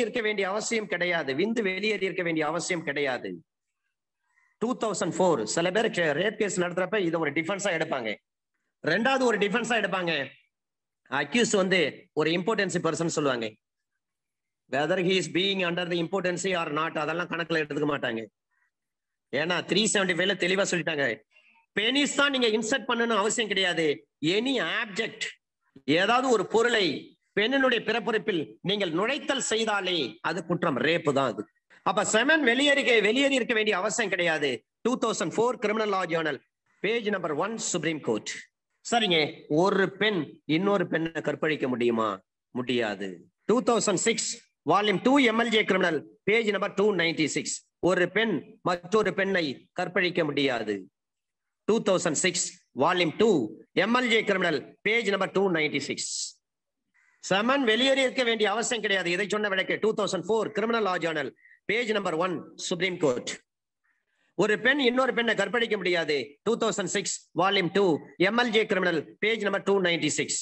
இருக்க வேண்டிய அவசியம் கிடையாது, விந்து வெளியேறி இருக்க வேண்டிய அவசியம் கிடையாது. 2004 சில பேர் ரேப் கேஸ் நடத்துறப்ப இதை ஒரு டிஃபென்ஸா எடுப்பாங்க. ரெண்டாவது ஒரு டிஃபென்ஸா எடுப்பாங்க, அக்யூஸ் வந்து ஒரு இம்பார்ட்டன்சி பர்சன் சொல்லுவாங்க. Whether he is being under the impotency or not அதெல்லாம் கணக்குல எடுத்துக்க மாட்டாங்க. ஏன்னா 375ல தெளிவா சொல்லிட்டாங்க, பெனிஸ் தான் நீங்க இன்சர்ட் பண்ணணும் அவசியம் கிடையாது. எனி ஆப்ஜெக்ட், ஏதாவது ஒரு பொருளை பெண்ணினுடைய பிறப்புறுப்பில் நீங்கள் நுழைத்தல் செய்தாலே அது குற்றம், ரேப்பு தான் அது. அப்ப செமன் வெளியேறி இருக்க வேண்டிய அவசியம் கிடையாது. 2004 கிரிமினல் லா Journal page number 1 supreme court. சரிங்க, ஒரு பெண் இன்னொரு பெண்ணை கற்பழிக்க முடியுமா? முடியாது. 2006 volume 2 MLJ criminal page number 296. ஒரு பெண் மற்றொரு பெண்ணை கற்பழிக்க முடியாது. 2006 volume 2 MLJ criminal page number 296. Semen வெளியேறி இருக்க வேண்டிய அவசியம் கிடையாது. இதை சொன்ன விளக்கு 2004 கிரிமினல் லா Journal page number 1 supreme court. ஒரு பெண் இன்னொரு பெண்ணை கற்பழிக்க முடியாது. 2006 volume 2 MLJ criminal page number 296.